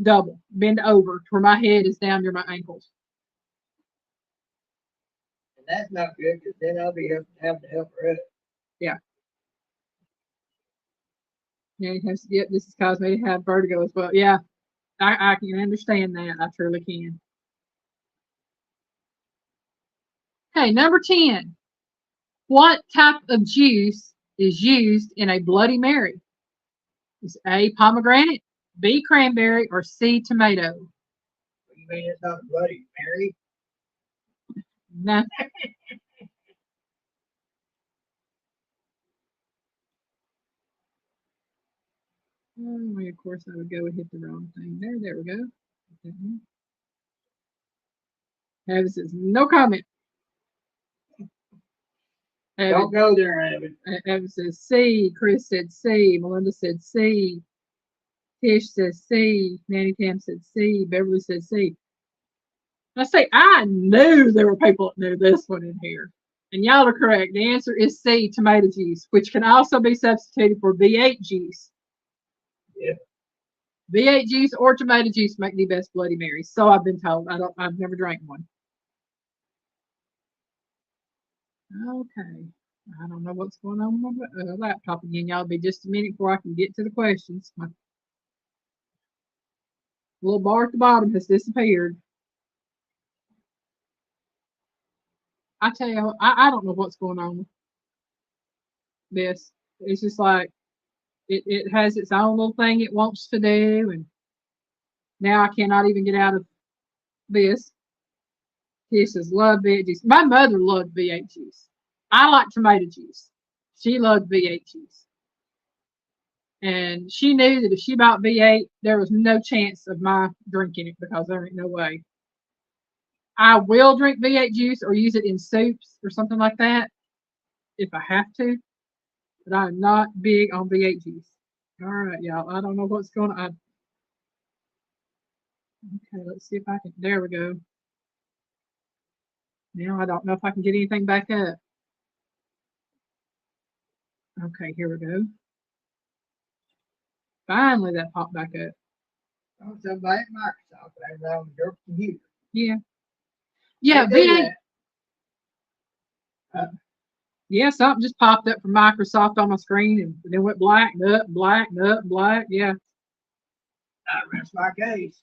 double, bend over to where my head is down near my ankles. And that's not good because then I'll be having to help her up. Yeah. Yeah, yep, this has caused me to have vertigo as well. Yeah, I can understand that. I truly can. Okay, number 10. What type of juice is used in a Bloody Mary? Is A, pomegranate, B, cranberry, or C, tomato? What do you mean it's not Bloody Mary? No. Oh, of course, I would go and hit the wrong thing. There we go. Evan says, no comment. Don't go there, Evan. Evan says C. Chris said C. Melinda said C. Tish says C. Nanny Tam said C. Beverly said C. I say, I knew there were people that knew this one in here. And y'all are correct. The answer is C, tomato juice, which can also be substituted for V8 juice. Yeah. V8 juice or tomato juice make the best Bloody Marys. So I've been told. I've never drank one. Okay. I don't know what's going on with my laptop again. Y'all be just a minute before I can get to the questions. My little bar at the bottom has disappeared. I tell you, I don't know what's going on with this. It's just like it has its own little thing it wants to do, and now I cannot even get out of this. He says, love V8 juice. My mother loved V8 juice. I like tomato juice. She loved V8 juice. And she knew that if she bought V8, there was no chance of my drinking it because there ain't no way. I will drink V8 juice or use it in soups or something like that if I have to. but I'm not big on V8 juice. All right, y'all. I don't know what's going on. Okay, let's see if I can. There we go. Now I don't know if I can get anything back up. Okay, here we go. Finally, that popped back up. Oh, somebody at Microsoft, they run your computer. Yeah. Yeah, They do V8. Yeah, something just popped up from Microsoft on my screen and then went black, up, black, up, black. Yeah. I rest my case.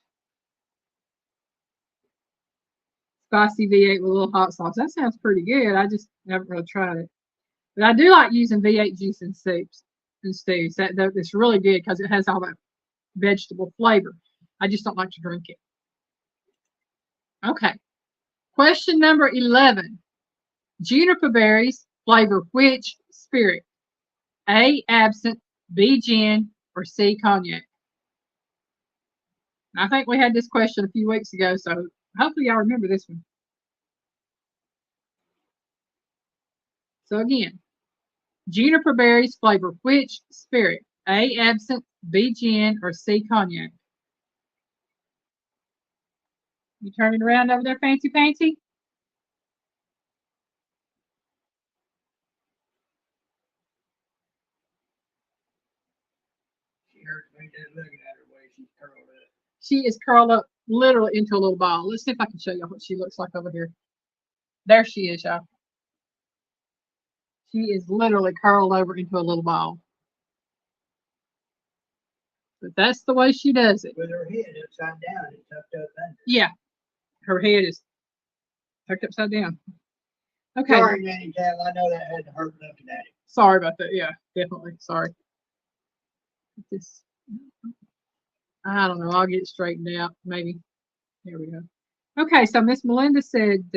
Spicy V8 with a little hot sauce. That sounds pretty good. I just haven't really tried it. But I do like using V8 juice in soups and stews. That's really good because it has all that vegetable flavor. I just don't like to drink it. Okay. Question number 11. Juniper berries flavor which spirit? A, absinthe, B, gin, or C, cognac? I think we had this question a few weeks ago, so hopefully y'all remember this one. So again, juniper berries flavor which spirit? A, absinthe, B, gin, or C, cognac? You turning around over there, Fancy Fancy? She hurts me just looking at her way she's curled up. She is curled up literally into a little ball. Let's see if I can show you what she looks like over here. There she is, y'all. She is literally curled over into a little ball. But that's the way she does it. With her head upside down and tucked up under. Yeah, her head is tucked upside down. Okay. Sorry, Nanny Tab. I know that had to hurt looking at it. Sorry about that. Yeah, definitely. Sorry. This, I don't know. I'll get it straightened out. Maybe. There we go. Okay, so Miss Melinda said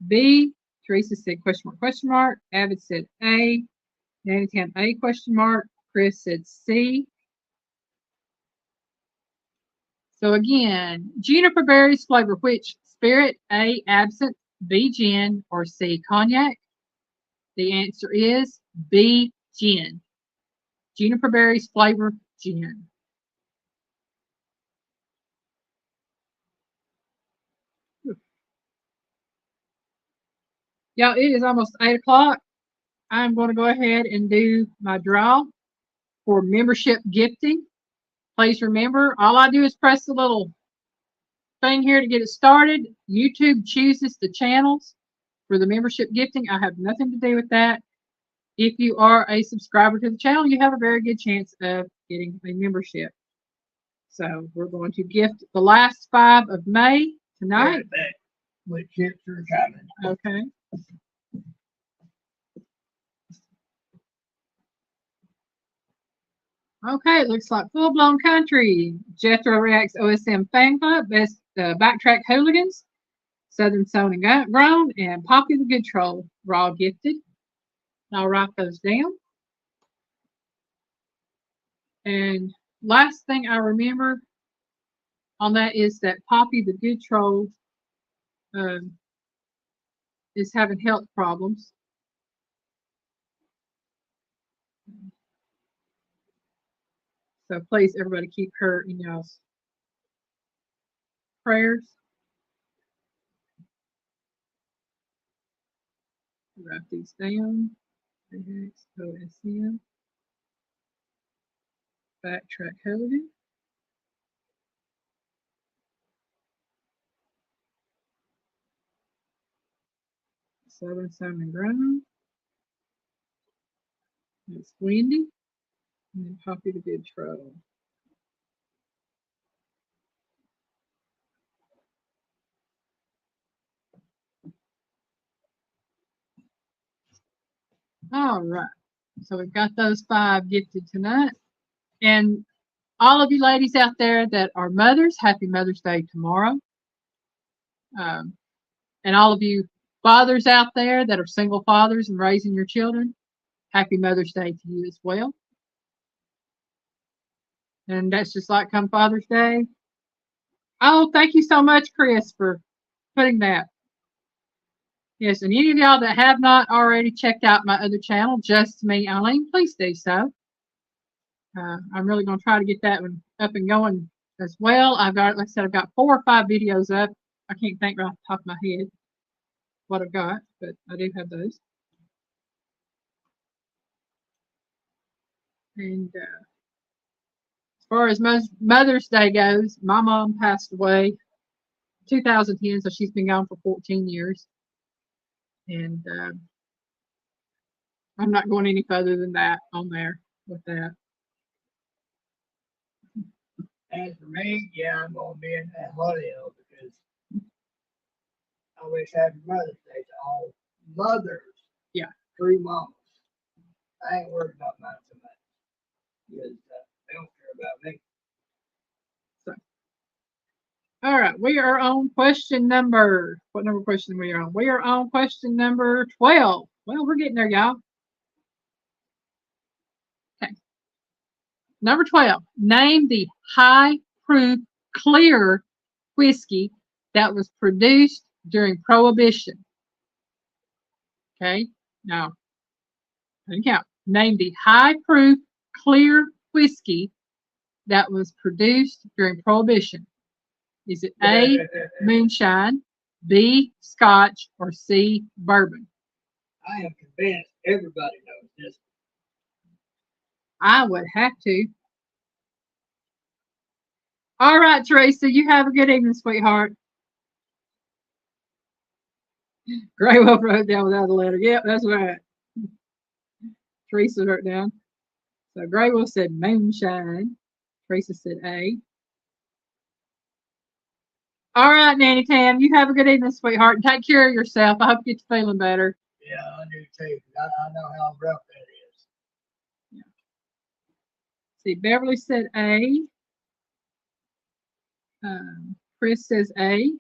B. Teresa said question mark, question mark. Avid said A. Nanny Tam A question mark. Chris said C. So again, juniper berries flavor which spirit? A, absinthe, B, gin, or C, cognac? The answer is B, gin. Juniper berries flavor gin. Y'all, it is almost 8 o'clock. I'm going to go ahead and do my draw for membership gifting. Please remember, all I do is press the little thing here to get it started. YouTube chooses the channels for the membership gifting. I have nothing to do with that. If you are a subscriber to the channel, you have a very good chance of getting a membership. So we're going to gift the last 5 of May tonight. With chips are coming. Okay. Okay, it looks like Full Blown Country, Jethro Reacts OSM Fan Club, Best Backtrack Hooligans, Southern Sewn and Grown, and Poppy the Good Troll were all gifted. I'll write those down. And last thing I remember on that is that Poppy the Good Troll is having health problems. So please, everybody, keep her in y'all's prayers. Write these down. OSM. Backtrack Hogan. Southern Sewn and Grown. It's Wendy. And then Poppy the Good Troll. All right. So we've got those 5 gifted tonight. And all of you ladies out there that are mothers, happy Mother's Day tomorrow. And all of you fathers out there that are single fathers and raising your children, happy Mother's Day to you as well. And that's just like come Father's Day. Oh, thank you so much, Chris, for putting that. Yes, and any of y'all that have not already checked out my other channel, Just Me Eileen, please do so. I'm really going to try to get that one up and going as well. I've got, like I said, I've got 4 or 5 videos up. I can't think right off the top of my head what I've got, but I do have those. And as far as Mother's Day goes, my mom passed away 2010, so she's been gone for 14 years. And I'm not going any further than that on there with that. As for me, yeah, I'm gonna be in that Hollywood because I wish Happy Mother's Day to all mothers. Yeah. True mamas. I ain't worried about mine so much because they don't care about me. So, all right, we are on question number. What number question are we on? We are on question number 12. Well, we're getting there, y'all. Okay. Number 12. Name the high proof clear whiskey that was produced during Prohibition. Okay. Now, count. Name the high proof clear whiskey that was produced during Prohibition. Is it A, moonshine, B, scotch, or C, bourbon? I am convinced everybody knows this. I would have to. All right, Teresa, you have a good evening, sweetheart. Gray Wolf wrote down without the letter. Yep, that's right. Teresa wrote down. So Gray Wolf said moonshine. Teresa said A. All right, Nanny Tam, you have a good evening, sweetheart, and take care of yourself. I hope you get feeling better. Yeah, I do too. I know how rough that is. Yeah. See, Beverly said A. Chris says A.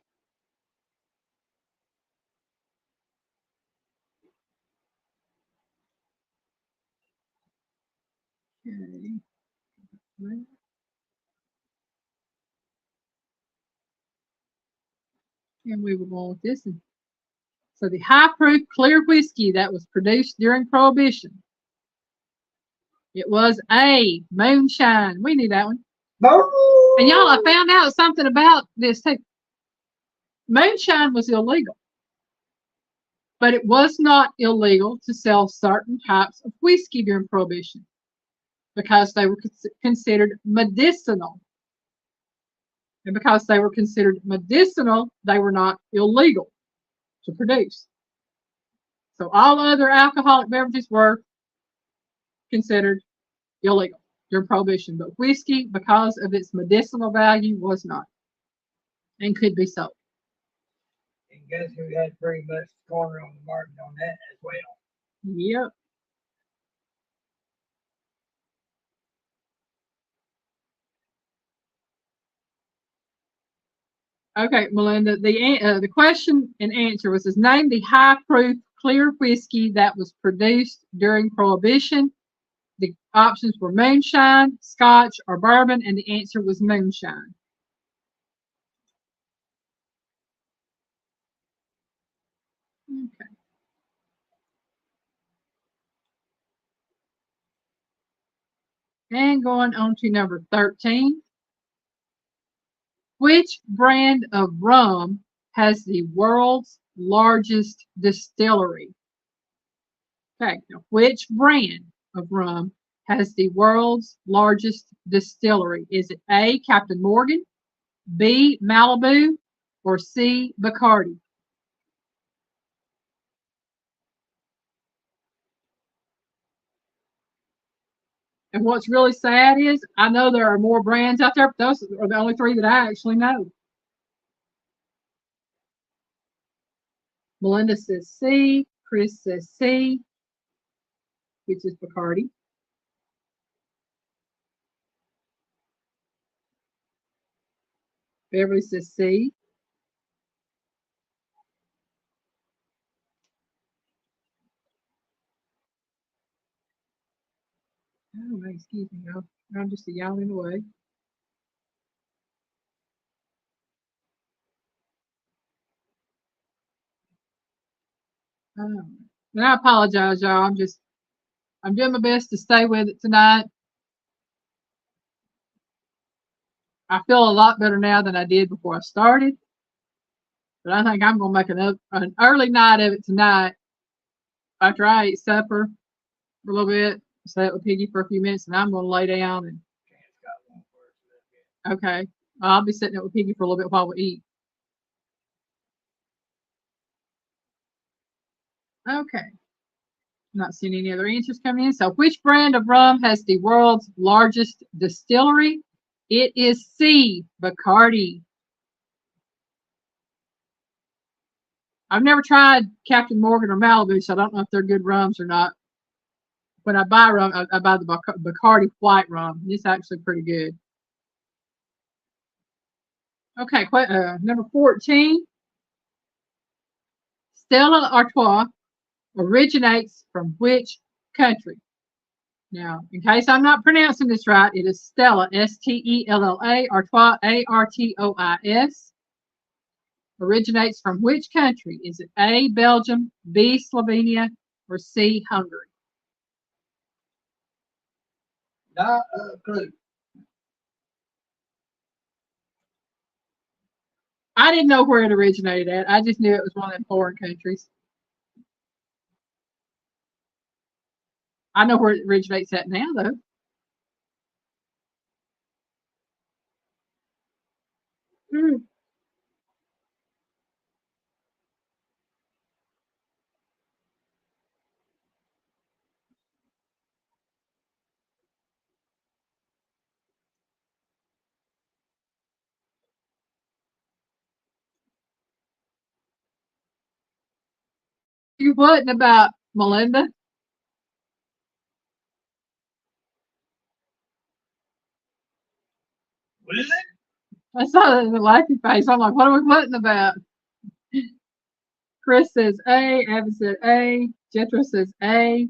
Okay. And we will go with this one. So the high proof clear whiskey that was produced during Prohibition. It was A, moonshine. We knew that one. And y'all, I found out something about this too. Moonshine was illegal, but it was not illegal to sell certain types of whiskey during Prohibition because they were considered medicinal. And because they were considered medicinal, they were not illegal to produce. So all other alcoholic beverages were considered illegal during Prohibition, but whiskey, because of its medicinal value, was not and could be sold. And guess who had pretty much the corner on the market on that as well? Yep. Okay, Melinda, the question and answer was, name the high proof clear whiskey that was produced during Prohibition. The options were moonshine, scotch, or bourbon, and the answer was moonshine. Okay. And going on to number 13. Which brand of rum has the world's largest distillery? Okay, now which brand of rum has the world's largest distillery? Is it A, Captain Morgan, B, Malibu, or C, Bacardi? And what's really sad is I know there are more brands out there, but those are the only 3 that I actually know. Melinda says C, Chris says C, which is Bacardi. Beverly says C. Oh, excuse me, I'm just yowling away. And I apologize, y'all. I'm doing my best to stay with it tonight. I feel a lot better now than I did before I started. But I think I'm going to make an early night of it tonight after I eat supper for a little bit, stay up with Piggy for a few minutes, and I'm going to lay down. And okay, I'll be sitting up with Piggy for a little bit while we eat. Okay. Not seeing any other answers coming in. So, which brand of rum has the world's largest distillery? It is C, Bacardi. I've never tried Captain Morgan or Malibu, so I don't know if they're good rums or not. When I buy rum, I buy the Bacardi white rum. It's actually pretty good. Okay, number 14. Stella Artois originates from which country? Now, in case I'm not pronouncing this right, it is Stella, Stella, Artois, Artois. Originates from which country? Is it A, Belgium, B, Slovenia, or C, Hungary? Not a clue. I didn't know where it originated at. I just knew it was one of them foreign countries. I know where it originates at now, though. You wasn't about Melinda. What is it? I saw the laughing face. I'm like, what are we putting about? Chris says A. Abby said A. Jethro says A.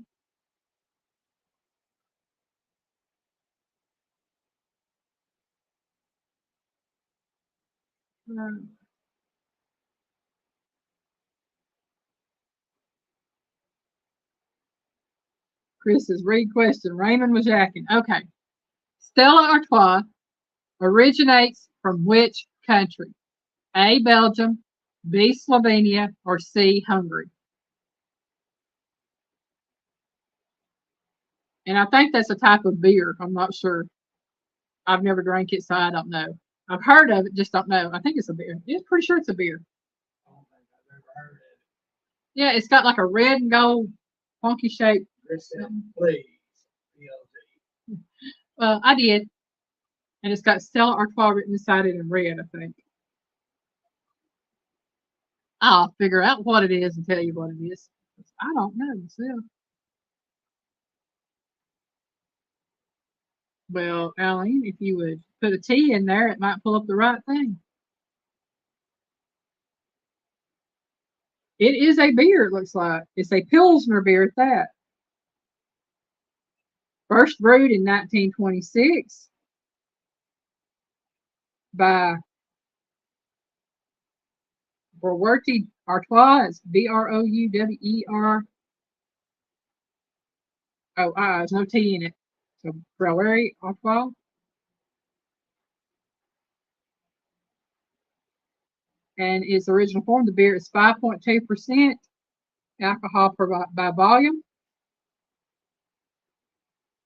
Chris says read question. Raymond was yakking. Okay. Stella Artois originates from which country? A. Belgium, B. Slovenia, or C. Hungary? And I think that's a type of beer. I'm not sure. I've never drank it, so I don't know. I've heard of it, just don't know. I think it's a beer. Yeah, pretty sure it's a beer. I don't think I've ever heard of it. Yeah, it's got like a red and gold funky shape. Please. Well, I did. And it's got Stella Artois written beside it in red, I think. I'll figure out what it is and tell you what it is. I don't know myself. Well, Aline, if you would put a T in there, it might pull up the right thing. It is a beer, it looks like. It's a Pilsner beer at that. First brewed in 1926 by Brouwer Artois. It's Brouwer. Oh, there's no T in it. So Brouwer Artois. And its original form, the beer is 5.2% alcohol by volume.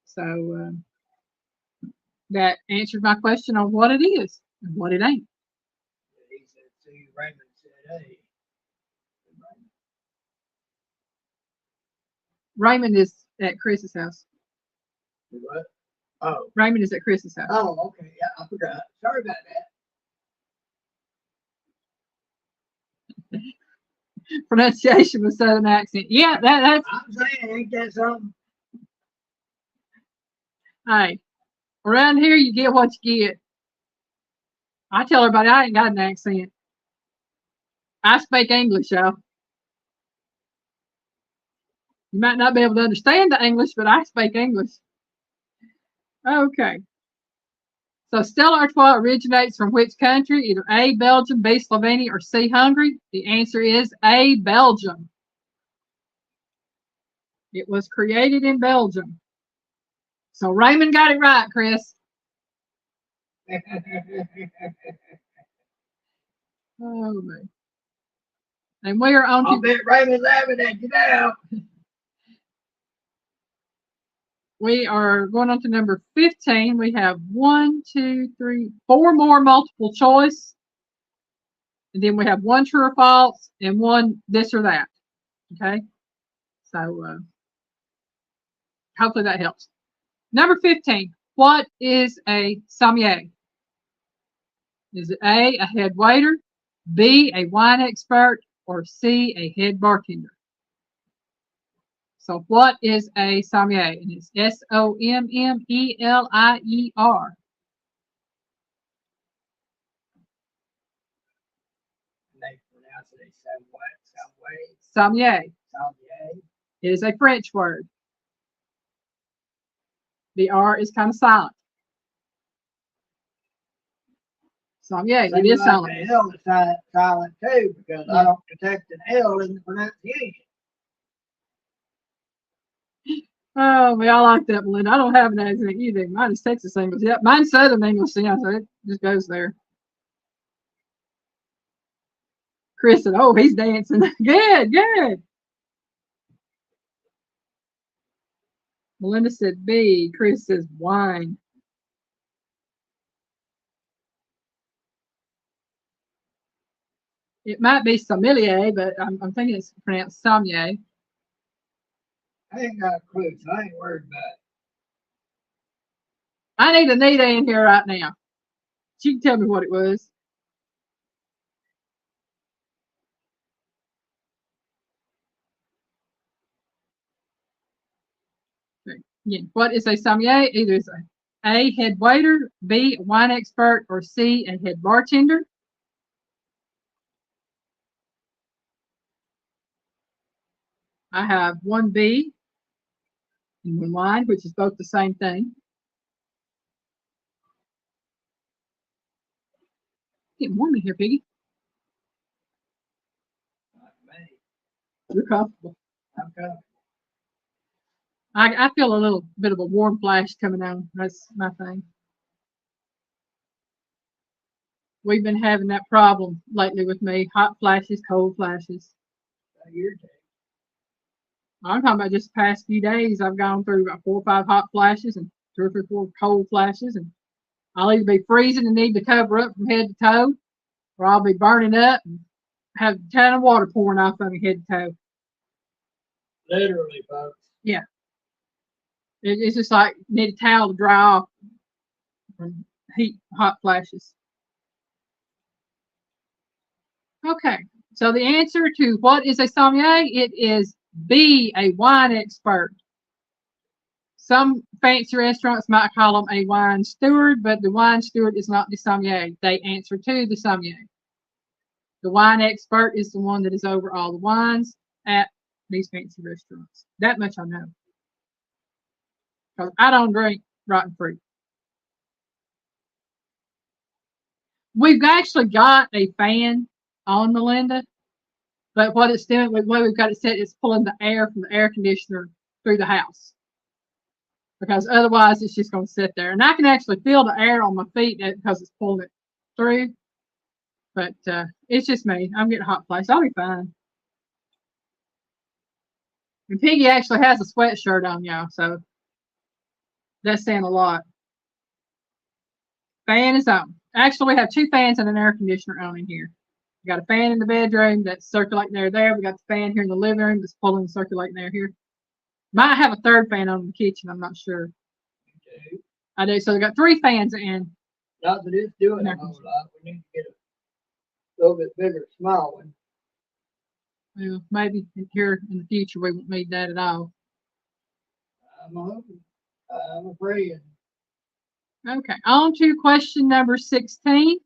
So that answered my question on what it is and what it ain't. He said C, Raymond said A. Raymond is at Chris's house. What? Oh. Raymond is at Chris's house. Oh, okay. Yeah, I forgot. Sorry about that. Pronunciation with Southern accent. Yeah, that's. I'm saying, ain't that something? Hey, around here you get what you get. I tell everybody I ain't got an accent. I speak English, y'all. You might not be able to understand the English, but I speak English. Okay. So Stella Artois originates from which country? Either A, Belgium, B, Slovenia, or C, Hungary? The answer is A, Belgium. It was created in Belgium. So Raymond got it right, Chris. Oh man. And we are on I'll to bet Raymond's laughing at you now. we are going on to number 15. We have 1, 2, 3, 4 more multiple choice. And then we have 1 true or false and 1 this or that. Okay. So hopefully that helps. Number 15. What is a sommelier? Is it A, a head waiter, B, a wine expert, or C, a head bartender? So what is a sommelier? And it's Sommelier. They pronounce it a Subway. Sommelier. Sommelier. It is a French word. The R is kind of silent. Sommelier, it is silent. The L is silent too, because I don't detect an L in the pronunciation. Oh, we all like that, Melinda. I don't have an accent either. Mine is Texas English. Yep, mine's Southern English. Yeah, so it just goes there. Chris said, "Oh, he's dancing. Good, good." Melinda said B. Chris says wine. It might be sommelier, but I'm thinking it's pronounced sommelier. I ain't got a clue, so I ain't worried about it. I need Anita in here right now. She can tell me what it was. Again, what is a sommelier? Either is A, head waiter, B, a wine expert, or C, a head bartender. I have 1 B and 1 wine, which is both the same thing. Getting warm in here, Piggy. Not me. You're comfortable. I'm comfortable. I feel a little bit of a warm flash coming on. That's my thing. We've been having that problem lately with me. Hot flashes, cold flashes. I'm talking about just the past few days. I've gone through about 4 or 5 hot flashes and 2 or 3 or 4 cold flashes, and I'll either be freezing and need to cover up from head to toe, or I'll be burning up and have a ton of water pouring off of me head to toe. Literally, folks. Yeah. It's just like need a towel to dry off from hot flashes. Okay, so the answer to what is a sommelier? It is B, a wine expert. Some fancy restaurants might call them a wine steward, but the wine steward is not the sommelier. They answer to the sommelier. The wine expert is the one that is over all the wines at these fancy restaurants. That much I know. Because I don't drink rotten fruit. We've actually got a fan on, Melinda, but what it's doing, the way we've got it set, it's pulling the air from the air conditioner through the house. Because otherwise it's just going to sit there. And I can actually feel the air on my feet because it's pulling it through. But it's just me. I'm getting hot flash. I'll be fine. And Piggy actually has a sweatshirt on, y'all, so that's saying a lot. Fan is on. Actually, we have 2 fans and an air conditioner on in here. We got a fan in the bedroom that's circulating air there. We got the fan here in the living room that's pulling and circulating air here. Might have a 3rd fan on in the kitchen. I'm not sure. I do. So we got 3 fans in. Not that it's doing a whole lot. We need to get a little bit bigger, small one. Well, maybe here in the future we won't need that at all. I'm hoping. I'm afraid. Okay, on to question number 16.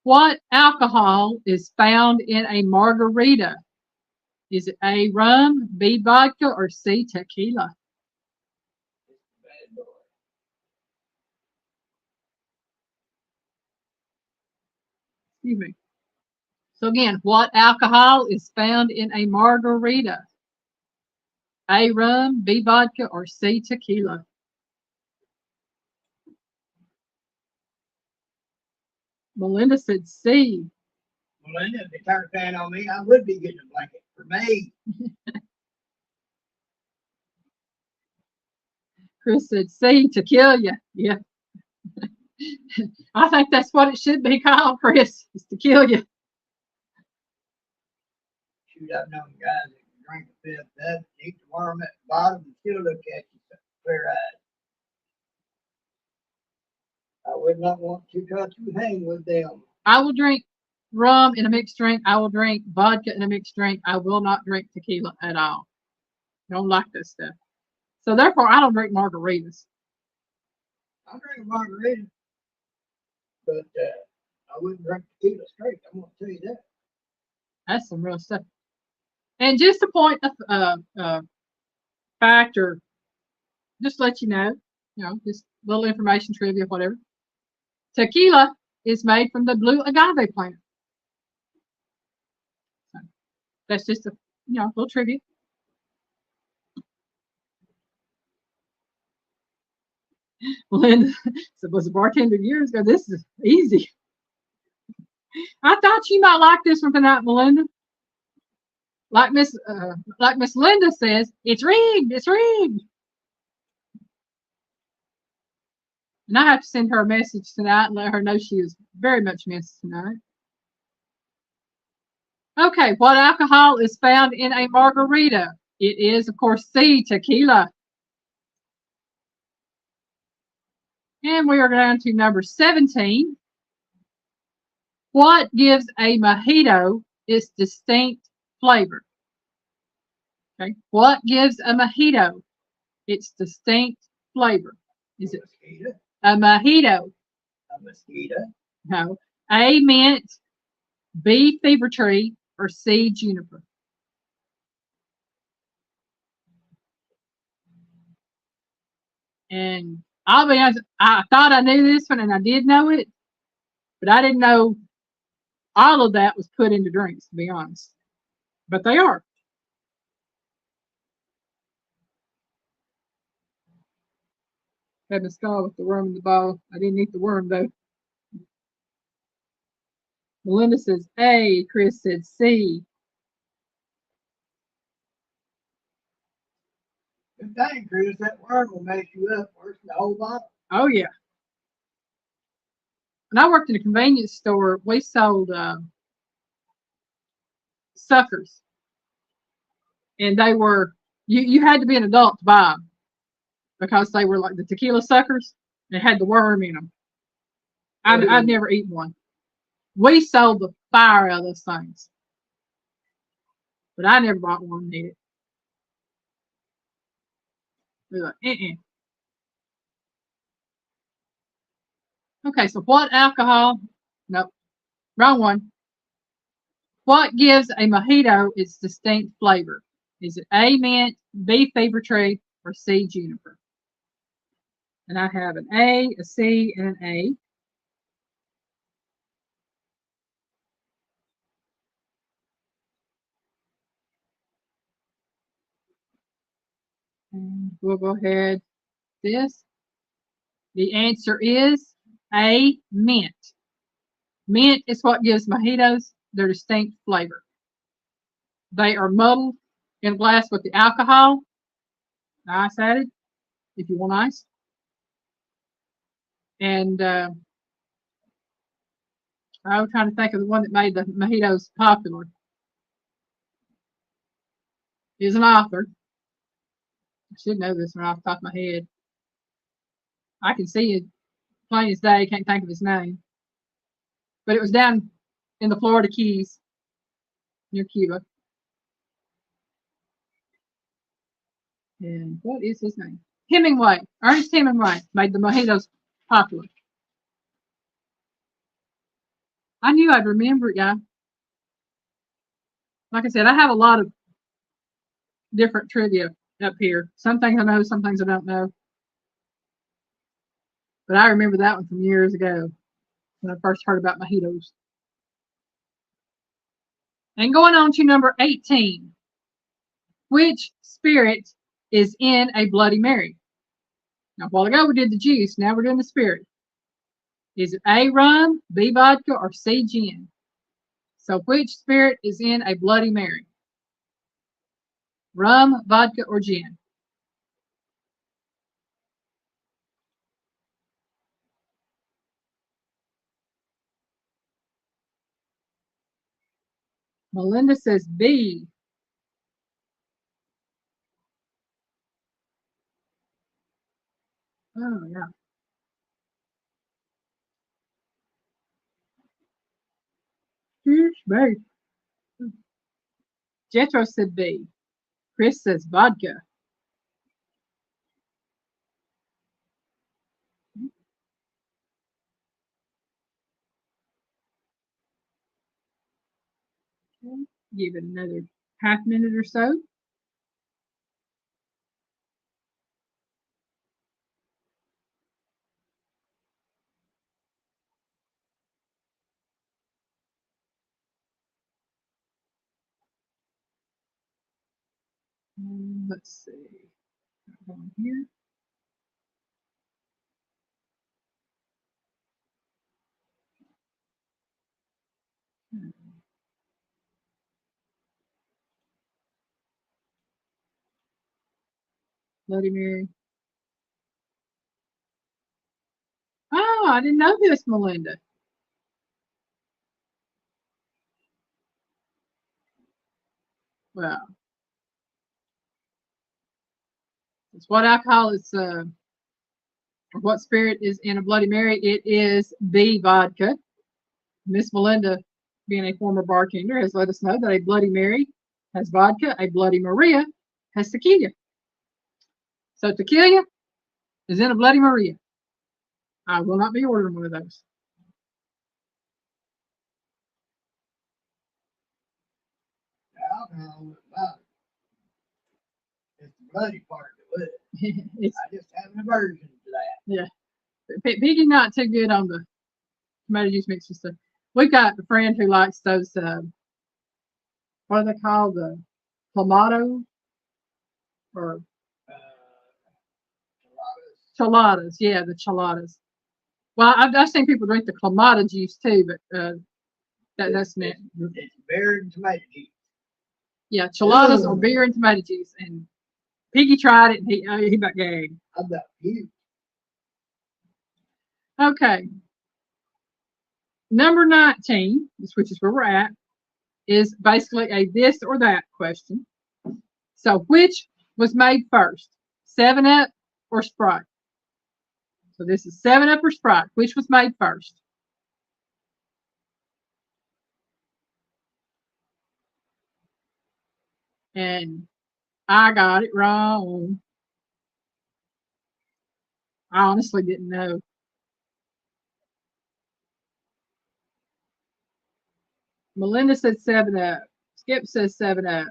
What alcohol is found in a margarita? Is it A, rum, B, vodka, or C, tequila? Bad boy. Excuse me. So again, what alcohol is found in a margarita? A, rum, B, vodka, or C, tequila? Melinda said C. Melinda, if they turn a fan on me, I would be getting a blanket for me. Chris said C, to kill you. Yeah. I think that's what it should be called, Chris, is to kill you. Shoot, I've known guys that can drink a fifth, that eat the worm at the bottom and still look at you clear eyed. I would not want to cut to hang with them. I will drink rum in a mixed drink. I will drink vodka in a mixed drink. I will not drink tequila at all. Don't like this stuff. So therefore, I don't drink margaritas. I'll drink a margarita, but I wouldn't drink tequila straight. I'm going to tell you that. That's some real stuff. And just to point a factor, just to let you know, just little information, trivia, whatever. Tequila is made from the blue agave plant. So that's just a little trivia. Melinda was a bartender years ago. This is easy. I thought you might like this one tonight, Melinda. Like Miss Linda says, it's rigged. It's rigged. And I have to send her a message tonight and let her know she is very much missed tonight. Okay, what alcohol is found in a margarita? It is, of course, C, tequila. And we are down to number 17. What gives a mojito its distinct flavor? Okay, what gives a mojito its distinct flavor? Is it a mojito? A mosquito? No. A, mint, B, fever tree, or C, juniper? And I'll be honest, I thought I knew this one, and I did know it, but I didn't know all of that was put into drinks, to be honest. But they are. Had a skull with the worm in the ball. I didn't eat the worm, though. Melinda says A. Chris said C. Good thing, Chris. That worm will mess you up worse than the whole bottle. Oh, yeah. When I worked in a convenience store, we sold suckers. And they were, you had to be an adult to buy them because they were like the tequila suckers. They had the worm in them. I'd never eaten one. We sold the fire out of those things. But I never bought one and ate it. We were like, Okay, so what alcohol? Nope, wrong one. What gives a mojito its distinct flavor? Is it A, mint, B, fever tree, or C, juniper? And I have an A, a C, and an A. And we'll go ahead with this. The answer is A, mint. Mint is what gives mojitos their distinct flavor. They are muddled in a glass with the alcohol. Ice added, if you want ice. And I'm trying to think of the one that made the mojitos popular. Is an author. I should know this one off the top of my head. I can see it plain as day. Can't think of his name. But it was down in the Florida Keys near Cuba. And what is his name? Hemingway. Ernest Hemingway made the mojitos popular. I knew I'd remember it, yeah. Like I said, I have a lot of different trivia up here. Some things I know, some things I don't know. But I remember that one from years ago when I first heard about mojitos. And going on to number 18. Which spirit is in a Bloody Mary? Now, a while ago we did the juice. Now we're doing the spirit. Is it A, rum, B, vodka, or C, gin? So which spirit is in a Bloody Mary? Rum, vodka, or gin? Melinda says B. Oh, yeah. Cheers, babe. Jethro said B. Chris says vodka. Okay. Give it another half minute or so. Let's see. On here. Bloody Mary. Oh, I didn't know this, Melinda. Well, it's what alcohol is, what spirit is in a Bloody Mary. It is B, vodka. Miss Melinda, being a former bartender, has let us know that a Bloody Mary has vodka, a Bloody Maria has tequila. So tequila is in a Bloody Maria. I will not be ordering one of those. Alcohol was about it. It's the bloody part of it. I just have an aversion to that. Yeah. Piggy not too good on the tomato juice mixer stuff. We've got a friend who likes those, what are they called? The clamato or cheladas. Yeah, the cheladas. Well, I've seen people drink the clamato juice too, but that's meant. It's beer and tomato juice. Yeah, cheladas or beer and tomato juice. And Piggy tried it and he about gagged. How about you? Okay. Number 19, which is where we're at, is basically a this or that question. So which was made first? 7-Up or Sprite? So this is 7-Up or Sprite. Which was made first? And I got it wrong. I honestly didn't know. Melinda said 7-Up. Skip says 7-Up.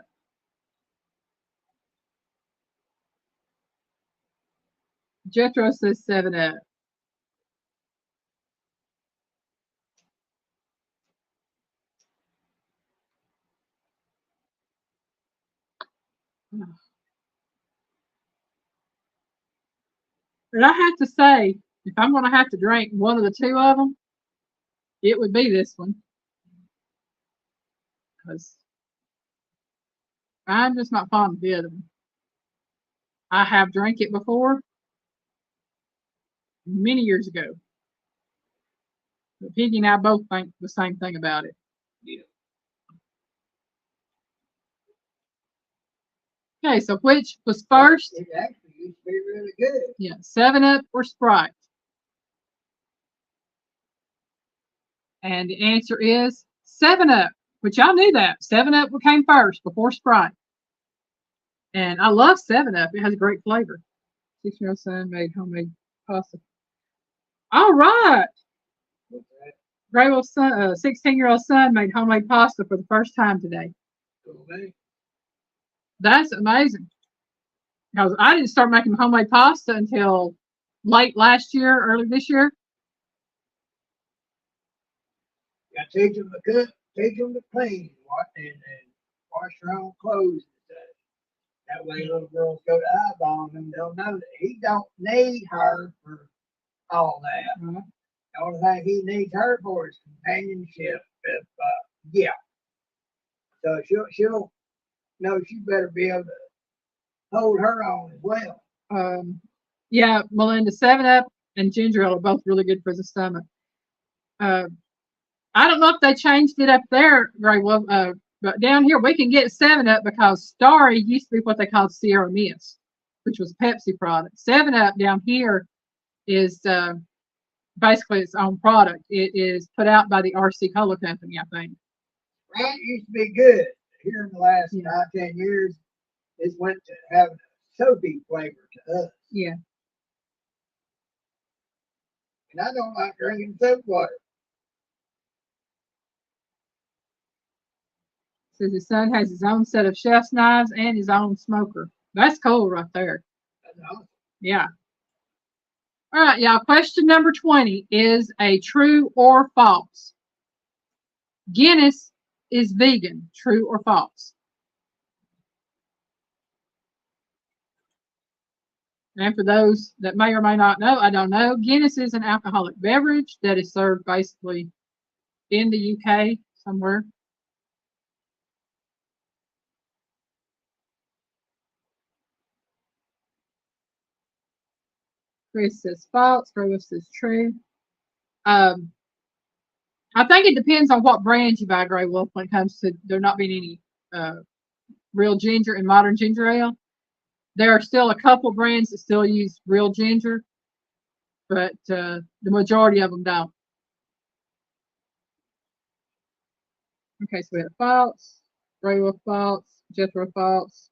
Jethro says 7-Up. But I have to say, if I'm going to have to drink one of the two of them, it would be this one. Because I'm just not fond of the other one. I have drank it before, many years ago. But Piggy and I both think the same thing about it. Yeah. Okay, so which was first? It actually used to be really good. Yeah, 7-Up or Sprite? And the answer is 7-Up, which y'all knew that. 7-Up came first before Sprite. And I love 7-Up. It has a great flavor. 6-year-old son made homemade pasta. All right. Great old son, 16-year-old son made homemade pasta for the first time today. Okay. That's amazing. Because I didn't start making homemade pasta until late last year, early this year. You gotta teach them to cook, teach them to clean, and wash their own clothes and stuff. That way little girls go to eyeballing him, they'll know that he don't need her for all that. Right. The only thing he needs her for is companionship. If, yeah. So she'll know she better be able to hold her own as well. Yeah, Melinda, 7-Up and ginger ale are both really good for the stomach. I don't know if they changed it up there very well, but down here we can get 7-Up because Starry used to be what they called Sierra Mist, which was a Pepsi product. 7-Up down here is basically its own product. It is put out by the RC Cola Company, I think. Right? It used to be good. Here in the last Yeah. 9, 10 years, it went to having a soapy flavor to us. Yeah. And I don't like drinking soap water. Says his son has his own set of chef's knives and his own smoker. That's cool right there. That's awesome. Yeah. All right, y'all. Question number 20 is a true or false. Guinness is vegan. True or false? And for those that may or may not know, I don't know, Guinness is an alcoholic beverage that is served basically in the UK somewhere. Chris says false. Chris says true. I think it depends on what brand you buy, Grey Wolf, when it comes to there not being any real ginger in modern ginger ale. There are still a couple brands that still use real ginger, but the majority of them don't. Okay, so we have false, Grey Wolf false, Jethro false.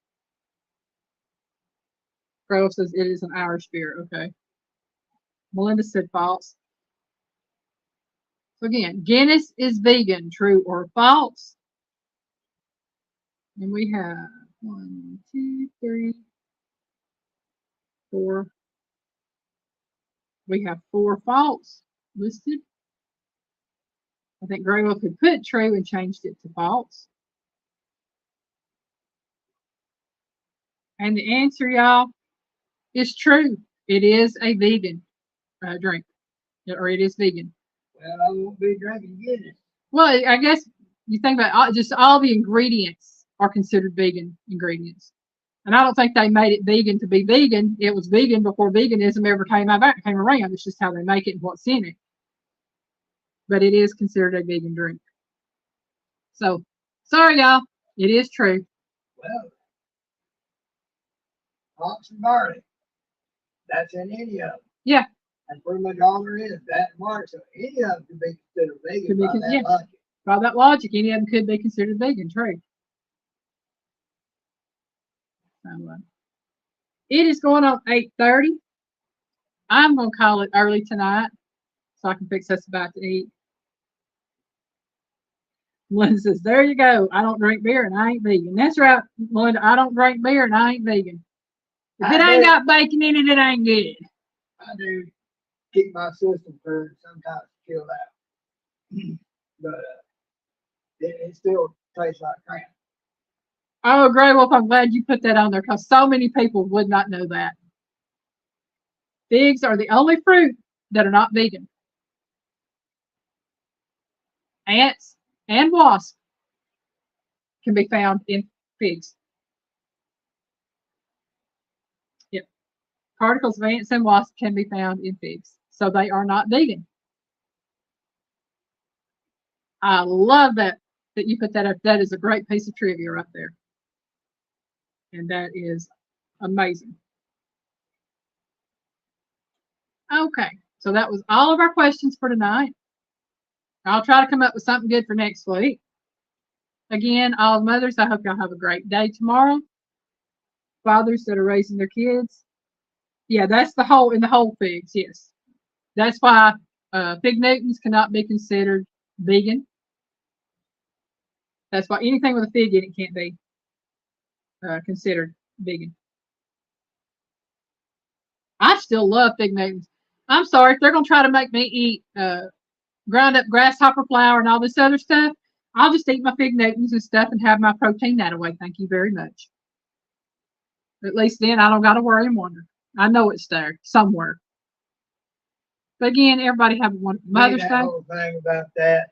Grey Wolf says it is an Irish beer. Okay. Melinda said false. So again, Guinness is vegan. True or false? And we have 1, 2, 3, 4. We have 4 false listed. I think Grey Wolf had put true and changed it to false. And the answer, y'all, is true. It is a vegan drink, or it is vegan. Well, I won't be drinking Guinness. Well, I guess you think about just all the ingredients are considered vegan ingredients. And I don't think they made it vegan to be vegan. It was vegan before veganism ever came around. It's just how they make it and what's in it. But it is considered a vegan drink. So, sorry, y'all. It is true. Well, hops and barley. That's in any of them. Yeah. That's pretty much all there is. That mark. So any of them can be considered vegan Could be by that yeah. logic. By that logic, any of them could be considered vegan. True. It is going on 8:30. I'm going to call it early tonight so I can fix us about to eat. Melinda says, there you go. I don't drink beer and I ain't vegan. That's right, Melinda. I don't drink beer and I ain't vegan. If it ain't got bacon in it, it ain't good. I do keep my system for sometimes chilled out. But it still tastes like crap. Oh, Grey Wolf, I'm glad you put that on there because so many people would not know that. Figs are the only fruit that are not vegan. Ants and wasps can be found in figs. Yep. Particles of ants and wasps can be found in figs. So they are not vegan. I love that you put that up. That is a great piece of trivia right there. And that is amazing. Okay, so that was all of our questions for tonight. I'll try to come up with something good for next week. Again, all mothers, I hope y'all have a great day tomorrow. Fathers that are raising their kids. Yeah, that's the whole figs, yes. That's why fig Newtons cannot be considered vegan. That's why anything with a fig in it can't be considered vegan. I still love fig Newtons. I'm sorry, if they're going to try to make me eat ground up grasshopper flour and all this other stuff, I'll just eat my fig Newtons and stuff and have my protein that way. Thank you very much. At least then I don't got to worry and wonder. I know it's there somewhere. But again, everybody have a wonderful Mother's That Day. whole thing about that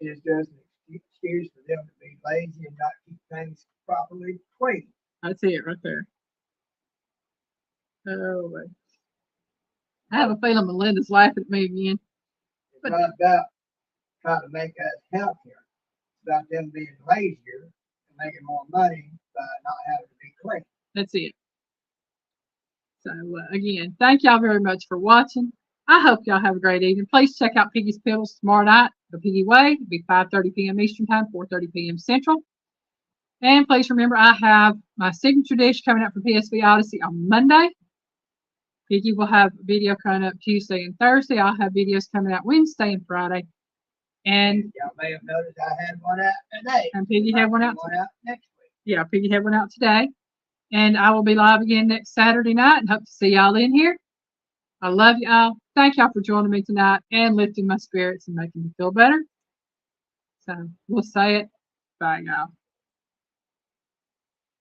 is just an excuse for them to be lazy and not keep things properly clean. That's it right there. Oh, boy. I have a feeling Melinda's laughing at me again. It's not about trying to make us healthier. It's about them being lazier and making more money by not having to be clean. That's it. So, again, thank y'all very much for watching. I hope y'all have a great evening. Please check out Piggy's Piddles tomorrow night, the Piggy Way. It'll be 5:30 p.m. Eastern Time, 4:30 p.m. Central. And please remember, I have my signature dish coming out from PSV Odyssey on Monday. Piggy will have a video coming up Tuesday and Thursday. I'll have videos coming out Wednesday and Friday. And y'all may have noticed I had one out today. And Piggy had one out next week. Yeah, Piggy had one out today. And I will be live again next Saturday night and hope to see y'all in here. I love y'all. Thank y'all for joining me tonight and lifting my spirits and making me feel better. So we'll say it. Bye, y'all.